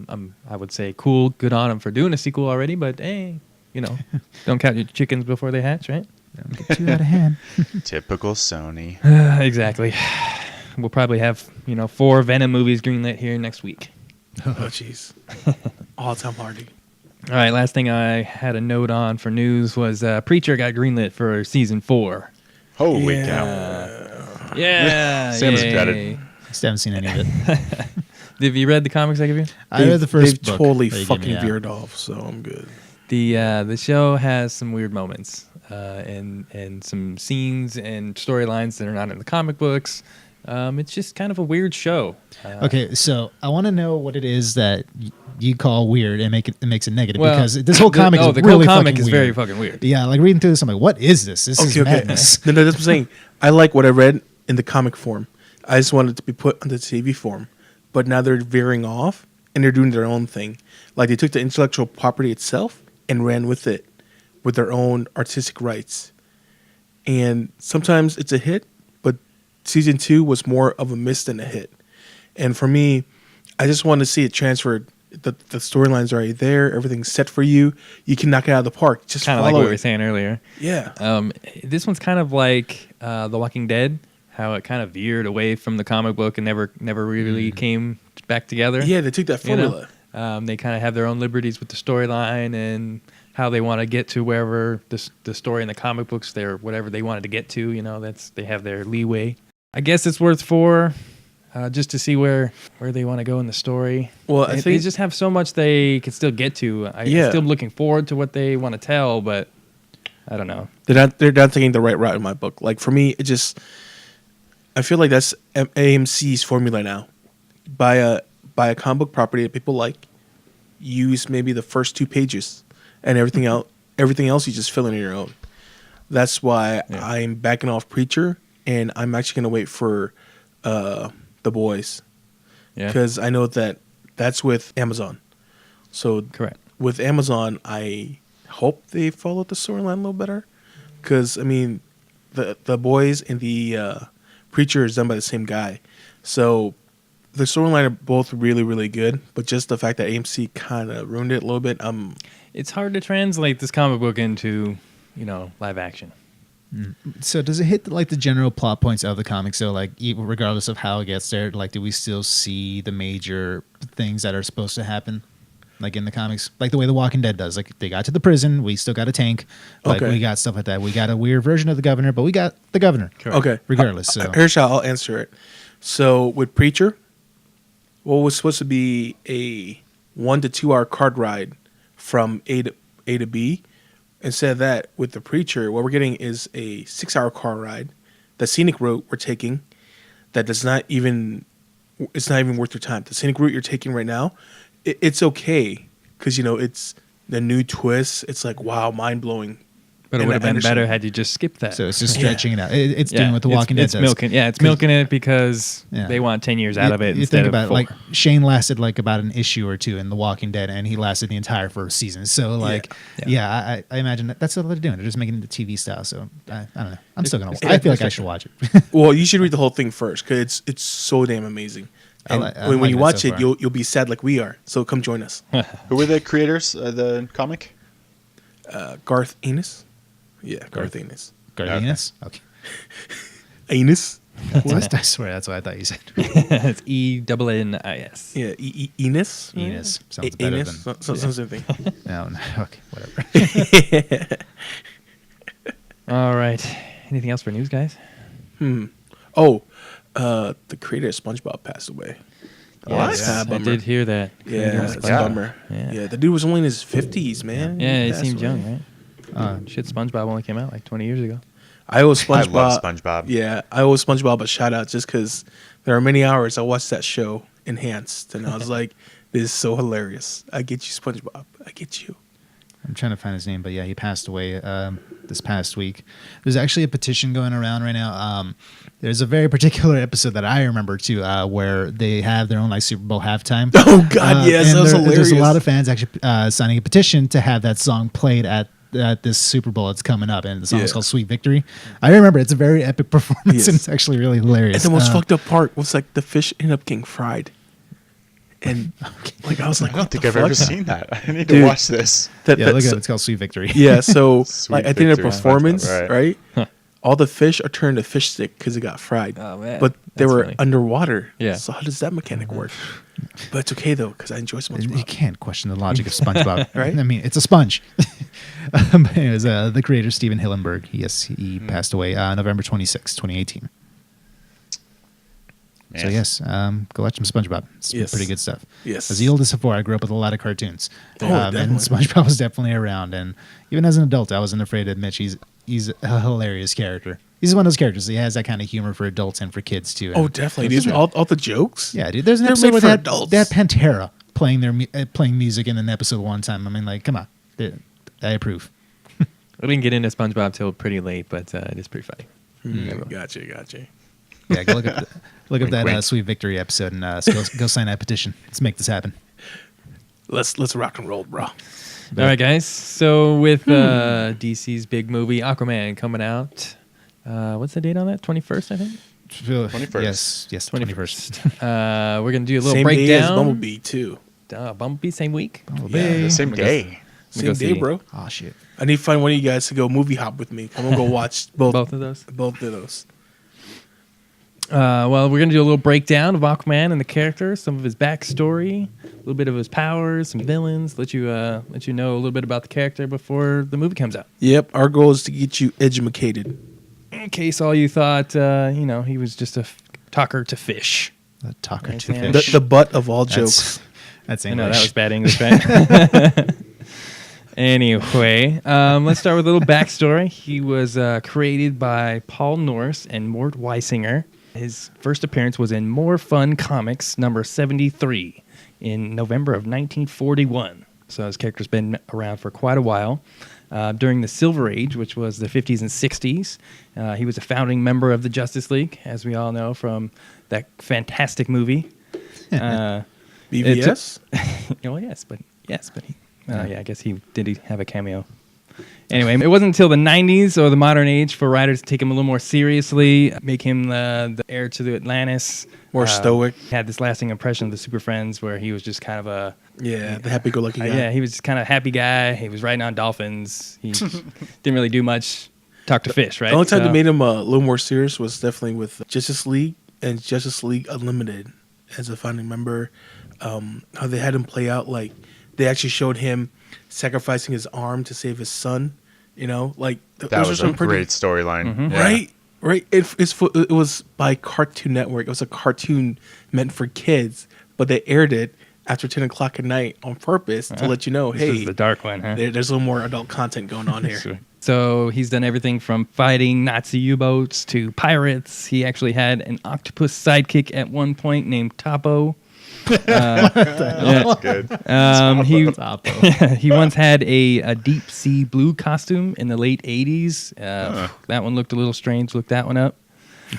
I would say cool, good on them for doing a sequel already. But hey, don't count your chickens before they hatch, right? Don't get too out of hand. Typical Sony. Exactly. We'll probably have 4 Venom movies greenlit here next week. Oh, jeez. All Tom Hardy. All right, last thing I had a note on for news was Preacher got greenlit for season 4. Holy Yeah. cow! Yeah, Sam's yay. excited. Still haven't seen any of it. Have you read the comics I give you? I read the first They've book totally that you gave me, fucking yeah. veered off, so I'm good. The show has some weird moments and some scenes and storylines that are not in the comic books. It's just kind of a weird show. Okay, so I want to know what it is that you call weird and it makes it negative, Well, because this whole comic is the really whole comic fucking is weird. very fucking weird. Yeah, like reading through this, I'm like, what is this? This is madness. No, that's what I'm saying. I like what I read in the comic form. I just wanted it to be put on the TV form. But now they're veering off and they're doing their own thing. Like they took the intellectual property itself and ran with it with their own artistic rights. And sometimes it's a hit, but season 2 was more of a miss than a hit. And for me, I just want to see it transferred. The storyline's already there. Everything's set for you. You can knock it out of the park. Just Kind of follow like what it. we were saying earlier. Yeah. This one's kind of like The Walking Dead, how it kind of veered away from the comic book and never really came back together. Yeah, they took that You know? formula. They kind of have their own liberties with the storyline and how they want to get to wherever the story in the comic books, they're whatever they wanted to get to. You know, they have their leeway. I guess it's worth 4. Just to see where they want to go in the story. Well, I they think just have so much they can still get to. I'm still looking forward to what they want to tell, but I don't know. they're not taking the right route in my book. Like for me, I feel like that's AMC's formula now. Buy a comic book property that people like, use maybe the first 2 pages, and everything else you just fill in on your own. That's why I'm backing off Preacher, and I'm actually gonna wait for The Boys, because I know that's with Amazon. So Correct. With Amazon, I hope they follow the storyline a little better, because I mean, the Boys and the Preacher is done by the same guy, so the storyline are both really really good. But just the fact that AMC kind of ruined it a little bit, It's hard to translate this comic book into, live action. So does it hit like the general plot points of the comic? So like regardless of how it gets there, like do we still see the major things that are supposed to happen? Like in the comics, like the way The Walking Dead does. Like they got to the prison, we still got a tank. Like we got stuff like that. We got a weird version of the governor, but we got the governor. Correct. Okay. Regardless. So Here's how I'll answer it. So with Preacher, what was supposed to be a 1 to 2 hour cart ride from A to B, instead of that, with the Preacher, what we're getting is a 6-hour car ride. The scenic route we're taking, that does not even, it's not even worth your time. The scenic route you're taking right now, it's okay because it's the new twist. It's like, wow, mind blowing. But it would have been better had you just skipped that. So it's just stretching it out. It's doing what The Walking Dead does. It's milking it because they want 10 years out of it. You instead think of about it, 4. like Shane lasted like about an issue or 2 in The Walking Dead, and he lasted the entire first season. So like, I imagine that's what they're doing. They're just making it the TV style. So I don't know. I'm still gonna. I feel like I should watch it. Well, you should read the whole thing first because it's so damn amazing. And when you watch it, you'll be sad like we are. So come join us. Who were the creators of the comic? Garth Ennis. Yeah, Garth Ennis. Garth Ennis? Okay. Ennis? I swear that's what I thought you said. It's ENNIS. Yeah, Enos. Enos. Sounds better Enos. than... Something. No, okay, whatever. All right. Anything else for news, guys? Oh, the creator of SpongeBob passed away. Yes, Ah, I bummer. did hear that. Yeah, it's a bummer. Yeah, the dude was only in his 50s, man. Yeah, he passed seemed away. young, right? Shit, SpongeBob only came out like 20 years ago. I owe SpongeBob. I love SpongeBob. Yeah, I owe SpongeBob a shout out just because there are many hours I watched that show enhanced, and I was like, "This is so hilarious." I get you, SpongeBob. I get you. I'm trying to find his name, but yeah, he passed away this past week. There's actually a petition going around right now. There's a very particular episode that I remember too, where they have their own like Super Bowl halftime. Oh God, yes, that was hilarious. There's a lot of fans actually signing a petition to have that song played at this Super Bowl that's coming up, and the song is called "Sweet Victory." I remember it's a very epic performance, and it's actually really hilarious. And the most fucked up part was like the fish ended up getting fried, and like I was like, I don't think I've fuck? ever seen that. I need Dude. to watch this. Yeah, look at it. It's called "Sweet Victory." Yeah, so Sweet like I think the Victory. performance, Right. right? All the fish are turned to fish stick because it got fried. Oh, man. But they That's were funny. underwater. Yeah. So how does that mechanic work? But it's okay though because I enjoy You SpongeBob. can't question the logic of SpongeBob, Right? I mean, it's a sponge. But anyways, the creator Steven Hillenburg, yes, he passed away November 26, 2018. Man. So yes, go watch some SpongeBob. It's Yes. pretty good stuff. Yes. As the oldest of 4, I grew up with a lot of cartoons. Oh, and definitely. SpongeBob was definitely around. And even as an adult, I wasn't afraid to admit he's a hilarious character. He's one of those characters. He has that kind of humor for adults and for kids too. Oh, And definitely. These all the jokes. yeah, dude. There's an They're episode made where for they had adults. Pantera playing music in an episode one time. I mean, like, come on, I approve. I didn't get into SpongeBob till pretty late, but it is pretty funny. Gotcha. Yeah, go look up Wink, that wink. Sweet Victory episode and go sign that petition. Let's make this happen. Let's rock and roll, bro. All right, guys. So with DC's big movie Aquaman coming out, what's the date on that? 21st, I think. 21st. Yes, 21st. We're gonna do a little Same day as breakdown. Bumblebee too. Bumblebee, same week. Yeah. The same Let me day. Let me Same go day, see. bro. Oh shit. I need to find one of you guys to go movie hop with me. I'm gonna go watch both Both of those. Both of those. Well, we're gonna do a little breakdown of Aquaman and the character, some of his backstory, a little bit of his powers, some villains. Let you know a little bit about the character before the movie comes out. Yep. Our goal is to get you educated. In case all you thought, he was just a talker to fish. The talker Right, to Sam. fish. The butt of all jokes. That's I English. know that was bad English, right? Anyway, let's start with a little backstory. He was created by Paul Norris and Mort Weisinger. His first appearance was in More Fun Comics number 73 in November of 1941. So his character's been around for quite a while. During the Silver Age, which was the 50s and 60s, he was a founding member of the Justice League, as we all know from that fantastic movie. BVS. Oh yes, but he, I guess he did have a cameo. Anyway, it wasn't until the 90s or the modern age for writers to take him a little more seriously, make him the heir to the Atlantis. More stoic. Had this lasting impression of the Super Friends where he was just kind of a... Yeah, the happy-go-lucky guy. Yeah, he was just kind of a happy guy. He was riding on dolphins. He didn't really do much. Talk to fish, right? The only time So- they made him a little more serious was definitely with Justice League and Justice League Unlimited as a founding member. How they had him play out, like they actually showed him sacrificing his arm to save his son. You know, like That those was are a some pretty great storyline. Mm-hmm. Yeah. right. It was by Cartoon Network. It was a cartoon meant for kids, but they aired it after 10 o'clock at night on purpose to let you know, This hey, is the dark one, huh? there's a little more adult content going on here. Sure. So he's done everything from fighting Nazi U-boats to pirates. He actually had an octopus sidekick at one point named Topo. That's good. He once had a deep sea blue costume in the late 80s. That one looked a little strange. Look that one up.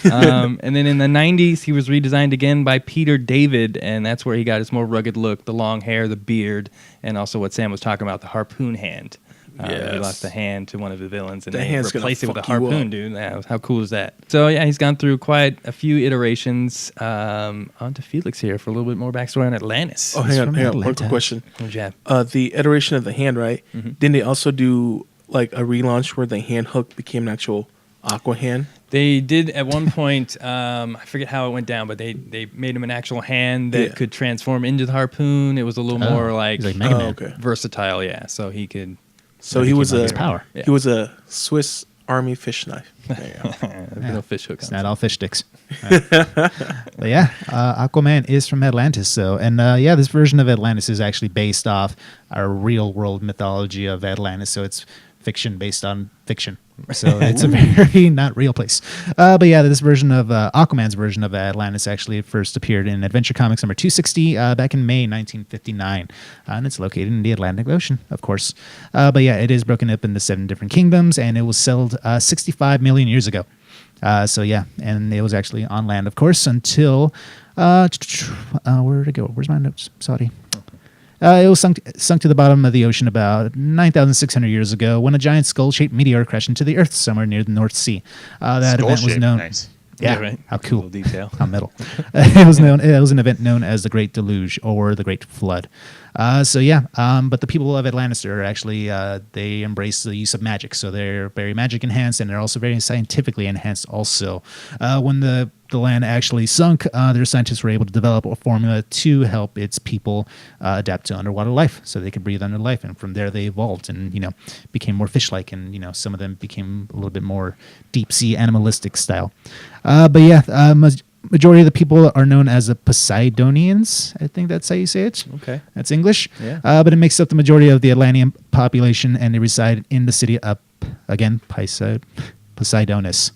And then in the 90s, he was redesigned again by Peter David, and that's where he got his more rugged look, the long hair, the beard, and also what Sam was talking about, the harpoon hand. He Yes. lost the hand to one of the villains, and That they hand's gonna replaced it with a fuck you harpoon, up. dude. Yeah, how cool is that? So yeah, he's gone through quite a few iterations. On to Felix here for a little bit more backstory on Atlantis. Oh, hang on. from One Atlanta. quick question. Oh, jab. The iteration of the hand, right? Mm-hmm. Didn't they also do like a relaunch where the hand hook became an actual aqua hand? They did at one point. I forget how it went down, but they made him an actual hand that Yeah. could transform into the harpoon. It was a little more like, He's like Mega Man. okay. versatile, yeah. So he could So he was became a his power. Yeah. he was a Swiss Army fish knife. There you go. a little fish hook. It's on not all fish sticks. But yeah, Aquaman is from Atlantis. So, and this version of Atlantis is actually based off our real world mythology of Atlantis. So it's fiction based on fiction. So it's a very not real place. But yeah, this version of Aquaman's version of Atlantis actually first appeared in Adventure Comics number 260 back in May 1959. And it's located in the Atlantic Ocean, of course. But yeah, it is broken up into 7 different kingdoms, and it was settled 65 million years ago. So yeah, and it was actually on land, of course, until where'd it go? Where's my notes? Sorry. It was sunk to the bottom of the ocean about 9,600 years ago when a giant skull-shaped meteor crashed into the Earth somewhere near the North Sea. That event was Skull-shaped, known. nice. Yeah, right. how cool. Little detail. How metal. It was an event known as the Great Deluge or the Great Flood. But the people of Atlantis are actually they embrace the use of magic, so they're very magic enhanced, and they're also very scientifically enhanced. Also, when the land actually sunk, their scientists were able to develop a formula to help its people adapt to underwater life, so they could breathe under life. And from there, they evolved and became more fish-like, and some of them became a little bit more deep-sea animalistic style. Majority of the people are known as the Poseidonians. I think that's how you say it. Okay. That's English. Yeah. But it makes up the majority of the Atlantean population, and they reside in the city of, again, Poseidonis.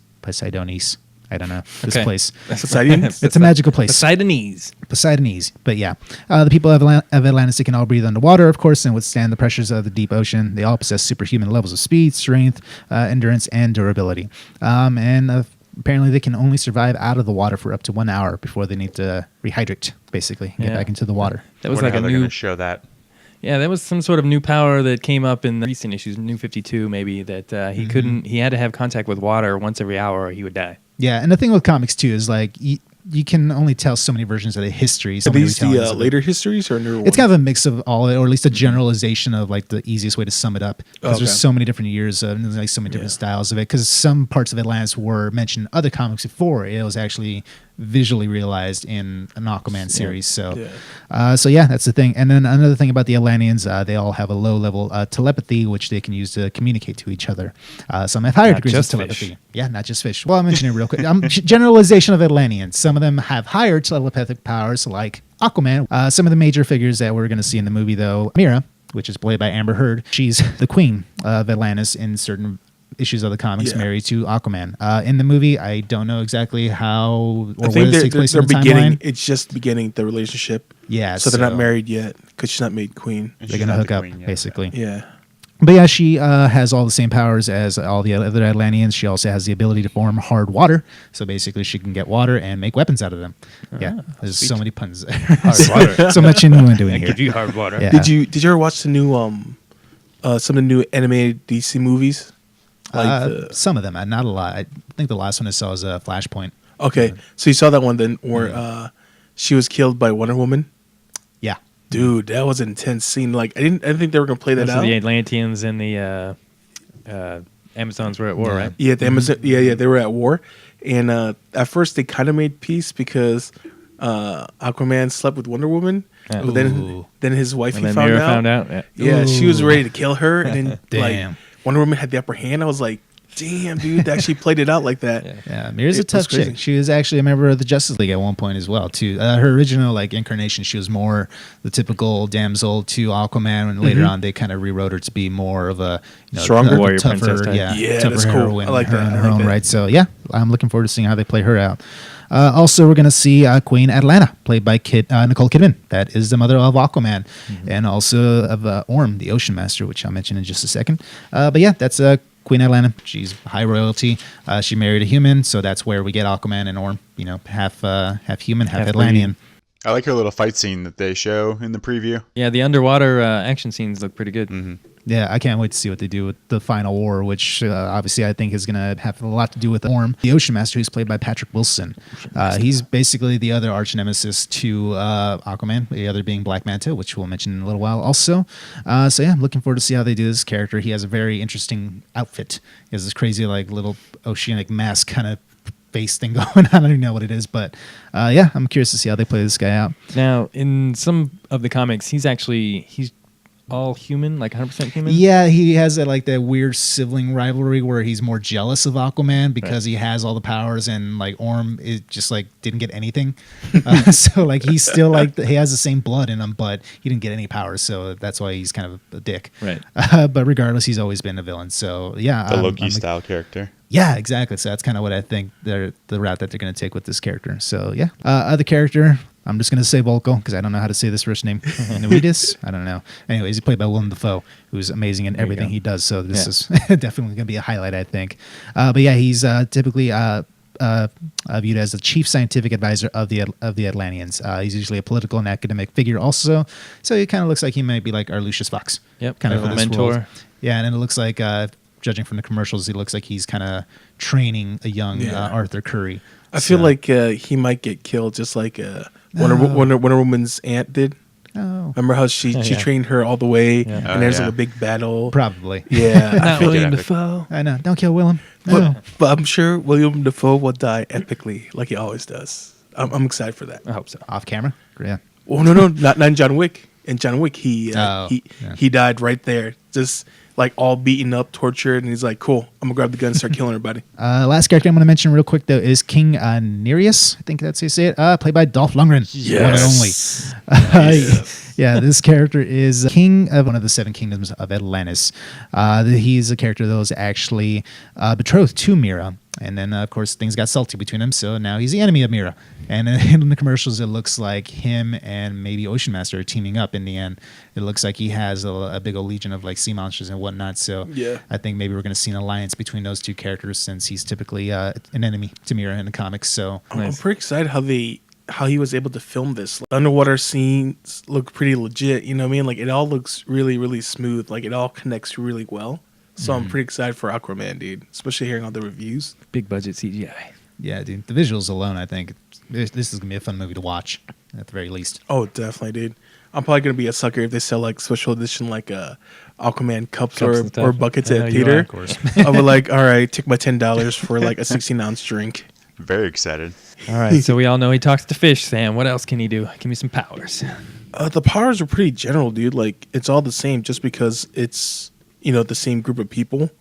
I don't know. This Okay. place. Poseidon? It's a magical place. Poseidonese. Poseidonese. But yeah, the people of Atlantis, they can all breathe underwater, of course, and withstand the pressures of the deep ocean. They all possess superhuman levels of speed, strength, endurance, and durability. Apparently, they can only survive out of the water for up to 1 hour before they need to rehydrate, basically, get Yeah. back into the water. That was Wonder like how a they're new. going to show that. Yeah, that was some sort of new power that came up in the recent issues, New 52 maybe, that he couldn't. He had to have contact with water once every hour or he would die. Yeah, and the thing with comics too is like you can only tell so many versions of the history. So Are many these the retellings of it. later histories or newer ones? It's kind of a mix of all, or at least a generalization of like the easiest way to sum it up. Because there's so many different years and there's like so many different styles of it. Because some parts of Atlantis were mentioned in other comics before it was actually visually realized in an Aquaman series. So, that's the thing. And then another thing about the Atlanteans, they all have a low level telepathy, which they can use to communicate to each other. Some have higher degrees of telepathy. Fish. Yeah, not just fish. Well, I'll mention it real quick. Generalization of Atlanteans. Some of them have higher telepathic powers, like Aquaman. Some of the major figures that we're going to see in the movie, though, Mira, which is played by Amber Heard, she's the queen of Atlantis in certain issues of the comics, married to Aquaman. In the movie, I don't know exactly how or where this takes place in the beginning. timeline. It's just beginning the relationship. Yeah, so they're not married yet because she's not made queen. They're going to hook up, basically. Yeah. But yeah, she has all the same powers as all the other Atlanteans. She also has the ability to form hard water. So basically, she can get water and make weapons out of them. There's so many puns there. Hard water. So much innuendo in I here. give you hard water. Yeah. Did you ever watch the new some of the new animated DC movies? Some of them, not a lot. I think the last one I saw was Flashpoint. Okay, so you saw that one then, where she was killed by Wonder Woman. Yeah. Dude, that was an intense scene. Like I didn't think they were gonna play that So out. the Atlanteans and the Amazons were at war, right? Yeah, the Amazon. Yeah, they were at war, and at first they kind of made peace because Aquaman slept with Wonder Woman, but then his wife And then found Mira out. found out. Yeah, she was ready to kill her, and then Damn. like Wonder Woman had the upper hand. I was like, damn, dude, they actually played it out like that. Yeah, Mira's a It tough was crazy. chick. She was actually a member of the Justice League at one point as well, too. Her original like incarnation, she was more the typical damsel to Aquaman, and later on they kind of rewrote her to be more of a Stronger? Warrior tougher, princess type. Yeah, tougher that's cool. heroine I like in her, that. in I her like own that. right. So yeah, I'm looking forward to seeing how they play her out. Also, we're going to see Queen Atlanta, played by Nicole Kidman. That is the mother of Aquaman, and also of Orm, the Ocean Master, which I'll mention in just a second. But yeah, that's Queen Atlanta. She's high royalty. She married a human, so that's where we get Aquaman and Orm. Half human, half Atlantean. I like her little fight scene that they show in the preview. Yeah, the underwater action scenes look pretty good. Mm-hmm. Yeah, I can't wait to see what they do with the final war, which obviously I think is going to have a lot to do with Orm, the Ocean Master, who's played by Patrick Wilson. He's basically the other arch nemesis to Aquaman, the other being Black Manta, which we'll mention in a little while also. So yeah, I'm looking forward to see how they do this character. He has a very interesting outfit. He has this crazy like little oceanic mask kind of face thing going on. I don't even know what it is, but yeah, I'm curious to see how they play this guy out. Now, in some of the comics, he's all human, like 100% human. Yeah, he has that weird sibling rivalry where he's more jealous of Aquaman because he has all the powers, and like Orm is just like didn't get anything. So like he's still like he has the same blood in him, but he didn't get any powers, so that's why he's kind of a dick. Right. But regardless, he's always been a villain. So yeah, The Loki style character. Yeah, exactly. So that's kind of what I think the route that they're going to take with this character. So yeah, other character. I'm just going to say Volko because I don't know how to say this first name. Nuidis? I don't know. Anyways, he's played by Willem Dafoe, who's amazing in everything he does. So this is definitely going to be a highlight, I think. But yeah, he's typically viewed as the chief scientific advisor of the Atlanteans. He's usually a political and academic figure also. So he kind of looks like he might be like our Lucius Fox. Yep, kind of a this mentor. world. Yeah, and it looks like, judging from the commercials, he looks like he's kind of training a young Arthur Curry. I feel like he might get killed just like Wonder Woman's aunt did. Oh, Remember how she trained her all the way, Yeah. and there's like a big battle. probably. Yeah, I Not feel William epic. Dafoe. I know. Don't kill Willem. No. but I'm sure William Dafoe will die epically, like he always does. I'm excited for that. I hope so. Off camera. Yeah. Oh no, not in John Wick. In John Wick, he died right there, just like all beaten up, tortured, and he's like, "Cool, I'm gonna grab the gun and start killing everybody." Last character I'm going to mention real quick, though, is King Nereus. I think that's how you say it. Played by Dolph Lundgren. Yes. One and only. Yeah, this character is king of one of the seven kingdoms of Atlantis. He's a character that was actually betrothed to Mira. And then, of course, things got salty between them, so now he's the enemy of Mira. And in the commercials, it looks like him and maybe Ocean Master are teaming up in the end. It looks like he has a big old legion of like sea monsters and whatnot. So I think maybe we're going to see an alliance between those two characters since he's typically an enemy to Mira in the comics. So I'm pretty excited how he was able to film this. Like, underwater scenes look pretty legit. You know what I mean? Like it all looks really, really smooth. Like it all connects really well. So I'm pretty excited for Aquaman, dude. Especially hearing all the reviews. Big budget CGI. Yeah, dude. The visuals alone, I think this is gonna be a fun movie to watch at the very least. Oh, definitely, dude. I'm probably gonna be a sucker if they sell like special edition like Aquaman cups or and stuff. buckets I know at you are, theater. of course. I'll be like, all right, take my $10 for like a 16-ounce drink. Very excited. All right, so we all know he talks to fish. Sam, what else can he do? Give me some powers. The powers are pretty general, dude. Like it's all the same, just because it's the same group of people.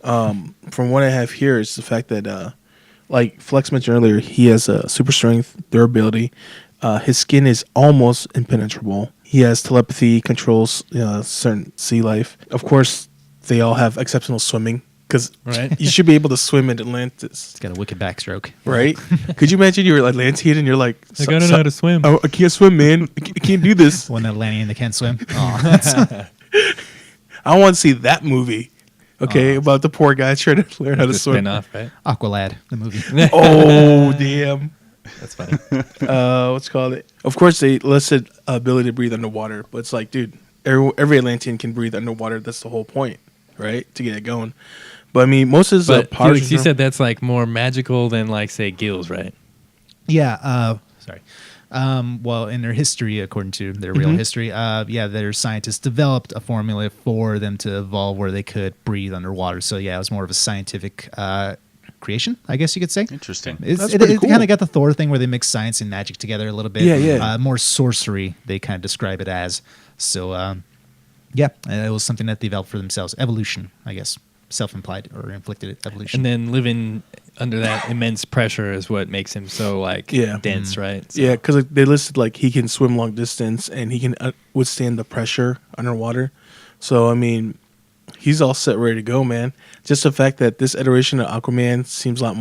From what I have here is the fact that, like Flex mentioned earlier, he has super strength, durability. His skin is almost impenetrable. He has telepathy, controls certain sea life. Of course, they all have exceptional swimming because Right. you should be able to swim in Atlantis, It's got a wicked backstroke. right? Could you imagine you're Atlantean and you're like, I gotta know how to swim. I can't swim, man. I can't do this. One Atlantean that can't swim. Oh, I want to see that movie. Okay, about the poor guy trying to learn how to It's a swim. spin-off, right? Aqualad, the movie. Oh damn! That's funny. What's it called? Of course, they listed ability to breathe underwater, but it's like, dude, every Atlantean can breathe underwater. That's the whole point, right? To get it going. But I mean, most of his But powers. Felix, you said that's like more magical than like say gills, right? Yeah. Sorry. Well, in their history, according to their real history, their scientists developed a formula for them to evolve where they could breathe underwater. So yeah, it was more of a scientific creation, I guess you could say. Interesting. That's It pretty cool. kind of got the Thor thing where they mix science and magic together a little bit. Yeah, yeah. More sorcery, they kind of describe it as. So, it was something that they developed for themselves. Evolution, I guess. Self-implied or inflicted evolution. And then living under that immense pressure is what makes him so like Yeah. dense, right? So, Yeah, because they listed like he can swim long distance and he can withstand the pressure underwater. So I mean, he's all set, ready to go, man. Just the fact that this iteration of Aquaman seems a lot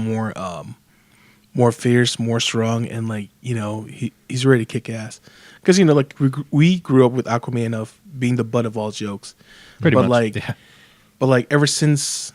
more fierce, more strong, and like he's ready to kick ass. Because like we grew up with Aquaman of being the butt of all jokes, pretty but much. Yeah. But like ever since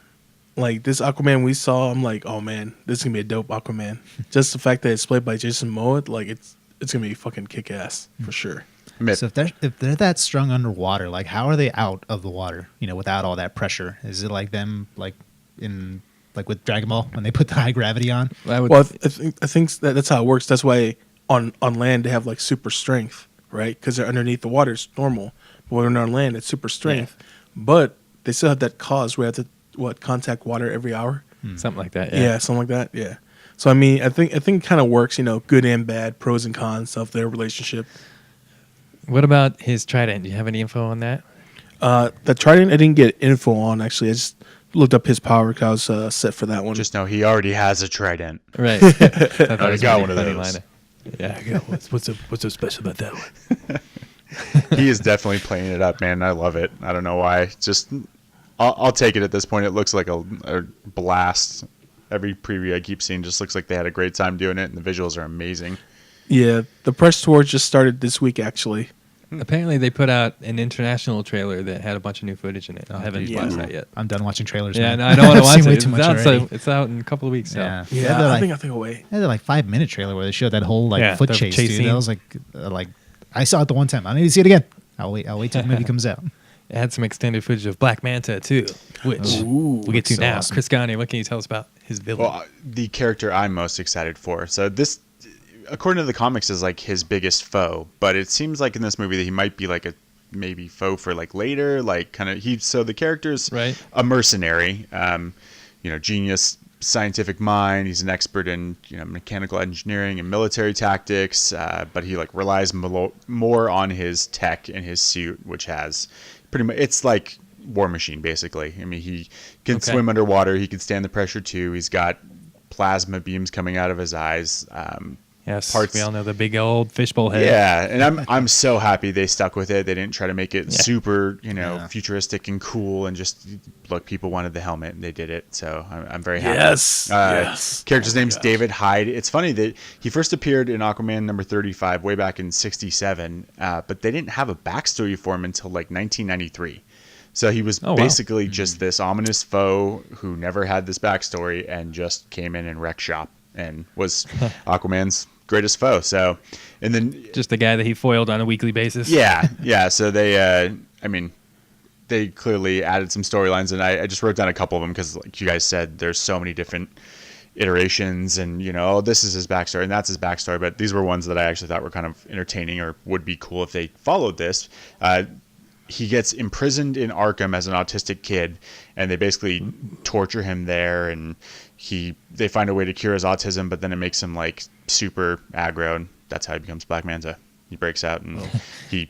like this Aquaman we saw, I'm like, oh man, this is gonna be a dope Aquaman. Just the fact that it's played by Jason Momoa, like it's gonna be fucking kick ass for sure. Myth. So if they're that strong underwater, like how are they out of the water? Without all that pressure, is it like them like in like with Dragon Ball when they put the high gravity on? I would, Well, I think that's how it works. That's why on land they have like super strength, right? Because they're underneath the water, it's normal. But when they're on land, it's super strength. But they still have that cause where they have to contact water every hour. something like that. Yeah, something like that. Yeah. So I mean, I think it kind of works. Good and bad, pros and cons of their relationship. What about his trident? Do you have any info on that? The Trident, I didn't get info on actually. I just looked up his power because I was set for that one. Just know he already has a trident. Right. I thought it I was got a one of funny those. line. Yeah, I got what's so special about that one? He is definitely playing it up, man. I love it. I don't know why. Just, I'll take it at this point. It looks like a blast. Every preview I keep seeing just looks like they had a great time doing it, and the visuals are amazing. Yeah, the press tour just started this week actually. Apparently, they put out an international trailer that had a bunch of new footage in it. I haven't dude, watched yeah. that yet. I'm done watching trailers. Yeah, man. no, I don't want to I've watch seen way it. too much It's out, already. it's out in a couple of weeks. So. Yeah. Yeah, They had I like, think away. they had like 5-minute trailer where they showed that whole like Yeah, foot the chase. chase Dude. scene. That was like I saw it the one time. I need to see it again. I'll wait till the movie comes out. It had some extended footage of Black Manta too, which Ooh, we'll get to so now. awesome. Chris Gagne, what can you tell us about his villain? Well, the character I'm most excited for. So this, according to the comics, is like his biggest foe. But it seems like in this movie that he might be like a maybe foe for like later, like kind of So the character's Right. a mercenary, genius, scientific mind. He's an expert in mechanical engineering and military tactics. But he like relies more on his tech and his suit, which has pretty much it's like War Machine basically. I mean, he can Okay. swim underwater. He can stand the pressure too. He's got plasma beams coming out of his eyes. Yes, parts- we all know the big old fishbowl head. Yeah, and I'm so happy they stuck with it. They didn't try to make it Yeah. super, Yeah. futuristic and cool, and just look. People wanted the helmet, and they did it. So I'm very happy. Yes, yes. Character's Oh my name's gosh. David Hyde. It's funny that he first appeared in Aquaman number 35 way back in '67, but they didn't have a backstory for him until like 1993. So he was wow. basically just this ominous foe who never had this backstory and just came in and wrecked shop and was Aquaman's greatest foe. So, and then Just the guy that he foiled on a weekly basis. yeah. So they, they clearly added some storylines, and I just wrote down a couple of them because, like you guys said, there's so many different iterations and, oh, this is his backstory and that's his backstory. But these were ones that I actually thought were kind of entertaining or would be cool if they followed this. He gets imprisoned in Arkham as an autistic kid, and they basically torture him there, and they find a way to cure his autism, but then it makes him like super aggro, and that's how he becomes Black Manta. He breaks out, and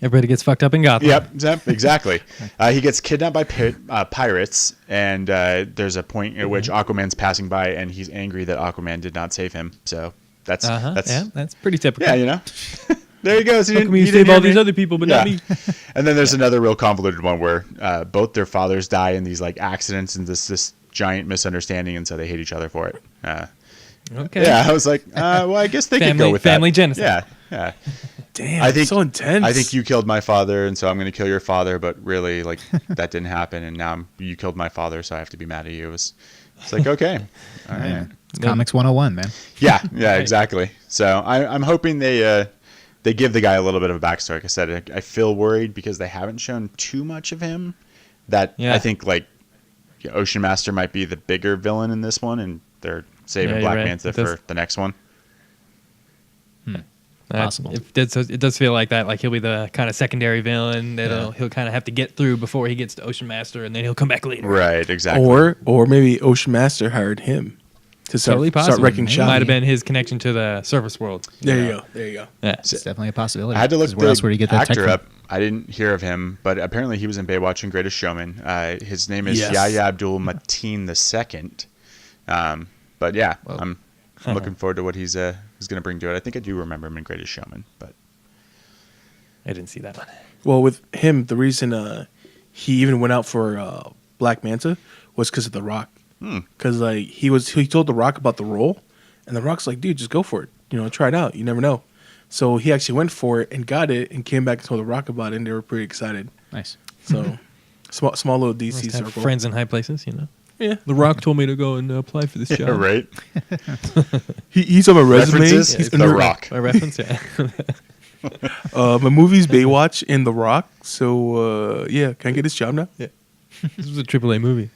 Everybody gets fucked up in Gotham. Yep, exactly. He gets kidnapped by pirates, and there's a point at which Aquaman's passing by, and he's angry that Aquaman did not save him. So that's pretty typical. Yeah, There you go. So How come you save all these other people, but not me? And then there's another real convoluted one where both their fathers die in these like accidents and this giant misunderstanding, and so they hate each other for it. Okay. Yeah, I was like, well, I guess they could go with family that. genocide. Damn, I think so intense. I think you killed my father, and so I'm going to kill your father, but really, like, that didn't happen, and now you killed my father, so I have to be mad at you. It's like, okay. All right. Yeah. It's Comics 101, man. Yeah, exactly. So I'm hoping they give the guy a little bit of a backstory. Like I said, I feel worried because they haven't shown too much of him. I think like Ocean Master might be the bigger villain in this one, and they're saving Black Manta for the next one. Possible. It does feel like that. Like he'll be the kind of secondary villain that he'll kind of have to get through before he gets to Ocean Master, and then he'll come back later. Right, exactly. Or maybe Ocean Master hired him to start wrecking shop. Might have been his connection to the surface world. There you go. Yeah. It's definitely a possibility. I had to look where else would you get that actor tech up. I didn't hear of him, but apparently he was in Baywatch and Greatest Showman. His name is Yahya Abdul Mateen II. But yeah, I'm looking forward to what he's going to bring to it. I think I do remember him in Greatest Showman, but I didn't see that one. Well, with him, the reason he even went out for Black Manta was because of The Rock. Because like he told The Rock about the role, and The Rock's like, dude, just go for it. Try it out. You never know. So he actually went for it and got it, and came back and told The Rock about it, and they were pretty excited. Nice. So small little DC circle. Friends in high places, Yeah. The Rock told me to go and apply for this job. right. He's on my resume. References? He's The Rock. My reference, yeah. My movie's Baywatch and The Rock. So can I get this job now? Yeah. This was a AAA movie.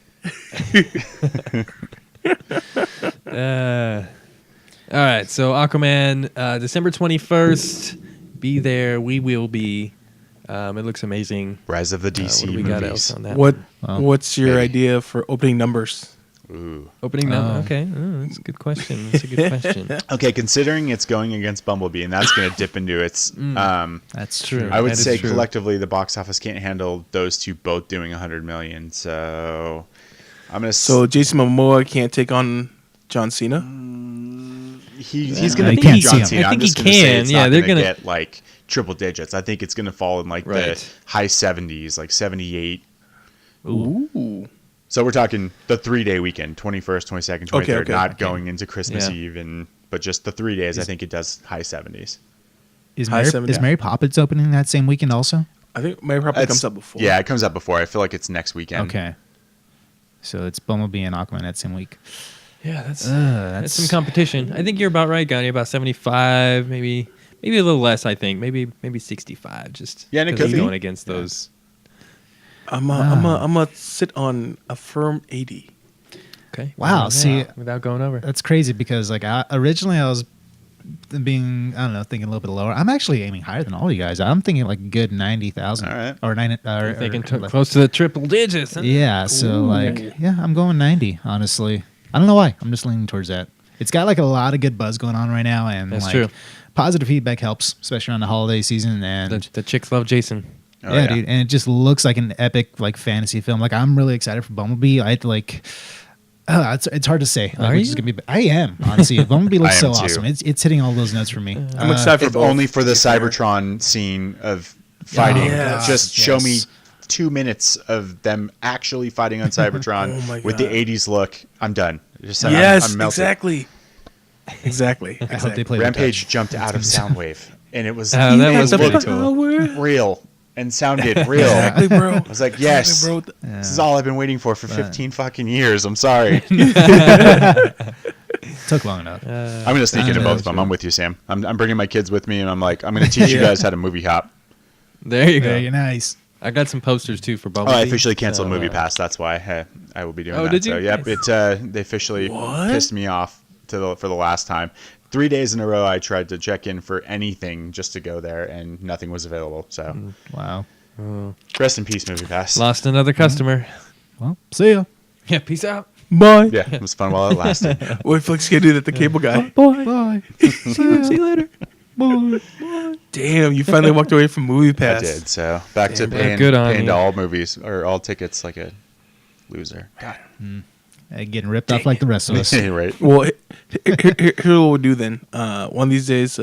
All right, so Aquaman, December 21st. Be there. We will be. It looks amazing. Rise of the DC what do we movies. got else on that? What's your idea for opening numbers? Ooh. Opening number? Okay, that's a good question. That's a good question. Okay, considering it's going against Bumblebee, and that's going to dip into its. That's true. I would That is say true. collectively the box office can't handle those two both doing 100 million. So I'm gonna. So Jason Momoa can't take on John Cena. He's gonna I beat can't John see him. Cena. I think I'm just he gonna say can. it's Yeah, not they're gonna gonna- get like triple digits. I think it's gonna fall in like the Right. high 70s, like 78. Ooh. So we're talking the 3-day weekend, 21st, 22nd, 23rd, Okay. not going into Christmas Yeah. Eve, but just the 3 days. I think it does high 70s. Is High Mary, 70s. is Mary Poppins opening that same weekend also? I think Mary probably comes up before. Yeah, it comes up before. I feel like it's next weekend. Okay. So it's Bumblebee and Aquaman that same week. Yeah, that's That's some competition. I think you're about right, Gunny. About 75, maybe a little less. I think maybe 65. Just Yeah, and it 'cause could he's be. going against those. I'm gonna sit on a firm 80. Okay. Wow, Yeah, see- without going over. That's crazy because originally I was thinking a little bit lower. I'm actually aiming higher than all you guys. I'm thinking like a good 90,000. All right. Or 90. You're thinking close to the triple digits. Huh? Yeah, so I'm going 90, honestly. I don't know why. I'm just leaning towards that. It's got like a lot of good buzz going on right now, and That's like true. positive feedback helps, especially around the holiday season. And The chicks love Jason. Oh, yeah, dude, and it just looks like an epic like fantasy film. Like I'm really excited for Bumblebee. It's hard to say. Are Which is you? gonna be, I am honestly. Bumblebee looks I so am too. awesome. It's hitting all those notes for me. I'm excited for If both. only for the Cybertron scene of fighting. yes, Just show yes. me 2 minutes of them actually fighting on Cybertron Oh my with the God. 80s look. I'm done. Just, Yes, I'm melted. exactly. I hope they play with Rampage touch. jumped out of Soundwave, and it was that was it pretty looked cool. real and sounded real. Exactly, bro. I was like, yes, Bro. this is all I've been waiting for 15 fucking years. I'm sorry. Took long enough. I'm going to sneak into know, both of them. I'm with you, Sam. I'm bringing my kids with me, and I'm like, I'm going to teach you guys how to movie hop. There you go. Very nice. I got some posters too for Oh, Bumblebee. I officially canceled so, Movie Pass. That's why I will be doing Oh, that. did you? So, yep, Nice. they officially What? pissed me off for the last time. 3 days in a row, I tried to check in for anything just to go there, and nothing was available. So, Wow. rest in peace, MoviePass. Lost another customer. Well, see ya. Yeah, peace out. Bye. Yeah, it was fun while it lasted. Wait, Flex can do that. The cable guy. Bye. See you later. Bye. Damn, you finally walked away from Movie I Pass. did. So back to Damn, paying, good on paying you. to all movies or all tickets like a loser. God. Getting ripped off like the rest of us. Right. Well, here's what we'll do then. One of these days,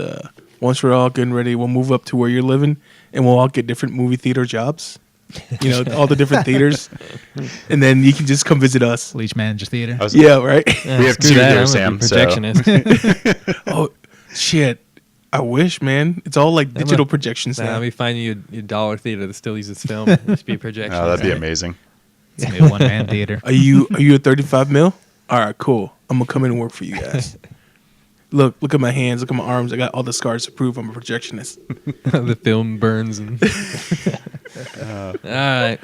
once we're all getting ready, we'll move up to where you're living, and we'll all get different movie theater jobs. You know, all the different theaters, and then you can just come visit us. Leech Manager Theater. Yeah, right. We have Screw two that, here, I'm Sam. gonna be So projectionist. Oh, shit. I wish, man. It's all like digital projections Nah, now. let me find you a dollar theater that still uses film. It should be a projection. oh, that'd be amazing. It's gonna be a one-man theater. Are you a 35 mil? All right, cool. I'm gonna come in and work for you guys. Look at my hands. Look at my arms. I got all the scars to prove I'm a projectionist. The film burns. And all right.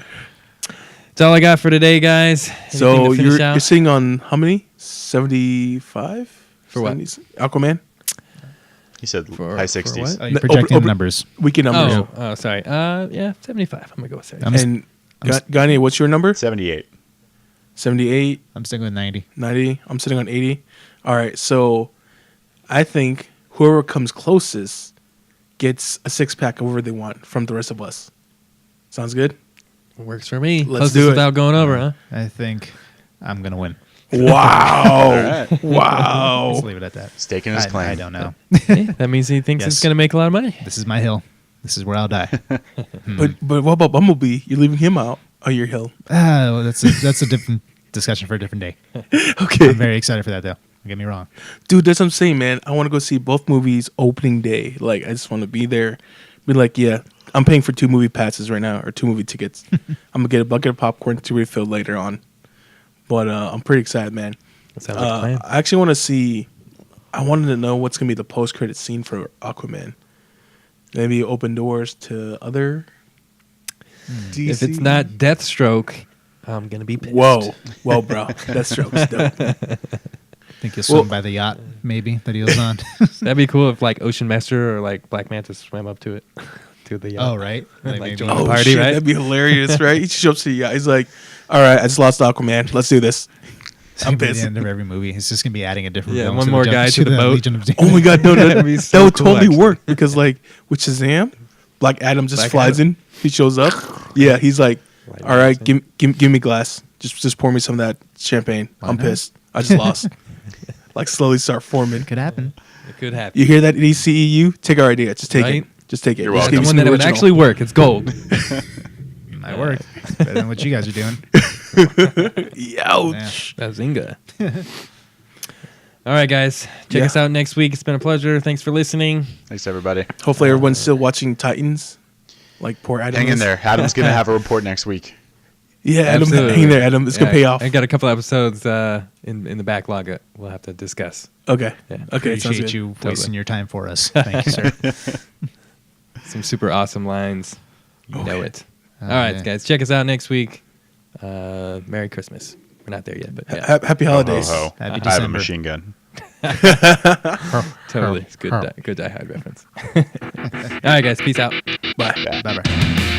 That's all I got for today, guys. Anything So to finish you're out? sitting on how many? 75 For what? 70s? Aquaman He said For- high for 60s. what? Oh, you're No, projecting open- numbers. weekend numbers. Oh, sorry. Yeah, 75. I'm gonna go with 75. I'm And Ganye, what's your number? 78. 78, I'm sticking with 90. 90. I'm sitting on 80. All right, so I think whoever comes closest gets a 6-pack of whatever they want from the rest of us. Sounds good? Works for me. Let's Closest do it. without going over, huh? I think I'm gonna win. Wow. right. Wow. Let's leave it at that. Staking his claim. I don't know. Hey, that means he thinks Yes. it's gonna make a lot of money. This is my hill. This is where I'll die. But what about Bumblebee? You're leaving him out on your hill. Well, that's a different discussion for a different day. Okay. I'm very excited for that, though. Don't get me wrong. Dude, that's what I'm saying, man. I want to go see both movies opening day. Like, I just want to be there. Be like, yeah, I'm paying for 2 movie passes right now, or 2 movie tickets. I'm going to get a bucket of popcorn to refill later on. But I'm pretty excited, man. That sounds like a plan. I actually want to see, I wanted to know what's going to be the post-credit scene for Aquaman. Maybe open doors to other DC. If it's not Deathstroke, I'm gonna be pissed. Whoa. Well, bro, that stroke's dope. Think you'll swim by the yacht, maybe, that he was on. That'd be cool if like Ocean Master or like Black Manta swam up to it, to the yacht. Oh, right. Like Maybe- join Oh, party, shit, right? that'd be hilarious, right? He shows up to the yacht. He's like, all right, I just lost Aquaman. Let's do this. It's gonna I'm be pissed. the end of every movie. He's just gonna be adding a different. Yeah, villain one to more the guy to the boat. Legion of Oh my god, no, That'd be that so would cool, totally actually. work because like with Shazam, Black Adam just Black flies Adam. in. He shows up. Yeah, he's like, White all right, Manta. give me glass. Just pour me some of that champagne. I'm not? pissed. I just lost. Like slowly start forming. Could happen. It could happen. You hear that, DCEU? Take our idea. Just take Right? it. Just take it. You're Just welcome. give me Someone some that would original. actually work. It's gold. Might work. Better than what you guys are doing. Ouch. Bazinga. All right, guys. Check Yeah. us out next week. It's been a pleasure. Thanks for listening. Thanks, everybody. Hopefully everyone's still watching Titans. Like poor Adam. Hang in is. there. Adam's going to have a report next week. Yeah, Adam, Absolutely. hang in there, Adam. It's gonna Yeah, pay off. I got a couple episodes in the backlog that we'll have to discuss. Okay. Yeah. Okay. Sounds Appreciate good. you Totally. wasting your time for us. Thank you, sir. Some super awesome lines. You know it. Oh, All right, yeah. guys. Check us out next week. Merry Christmas. We're not there yet, but yeah, Happy holidays. Ho, ho. Happy I have a December. machine gun. totally. It's good. Good Die Hard reference. All right, guys. Peace out. Bye. Yeah. Bye bye.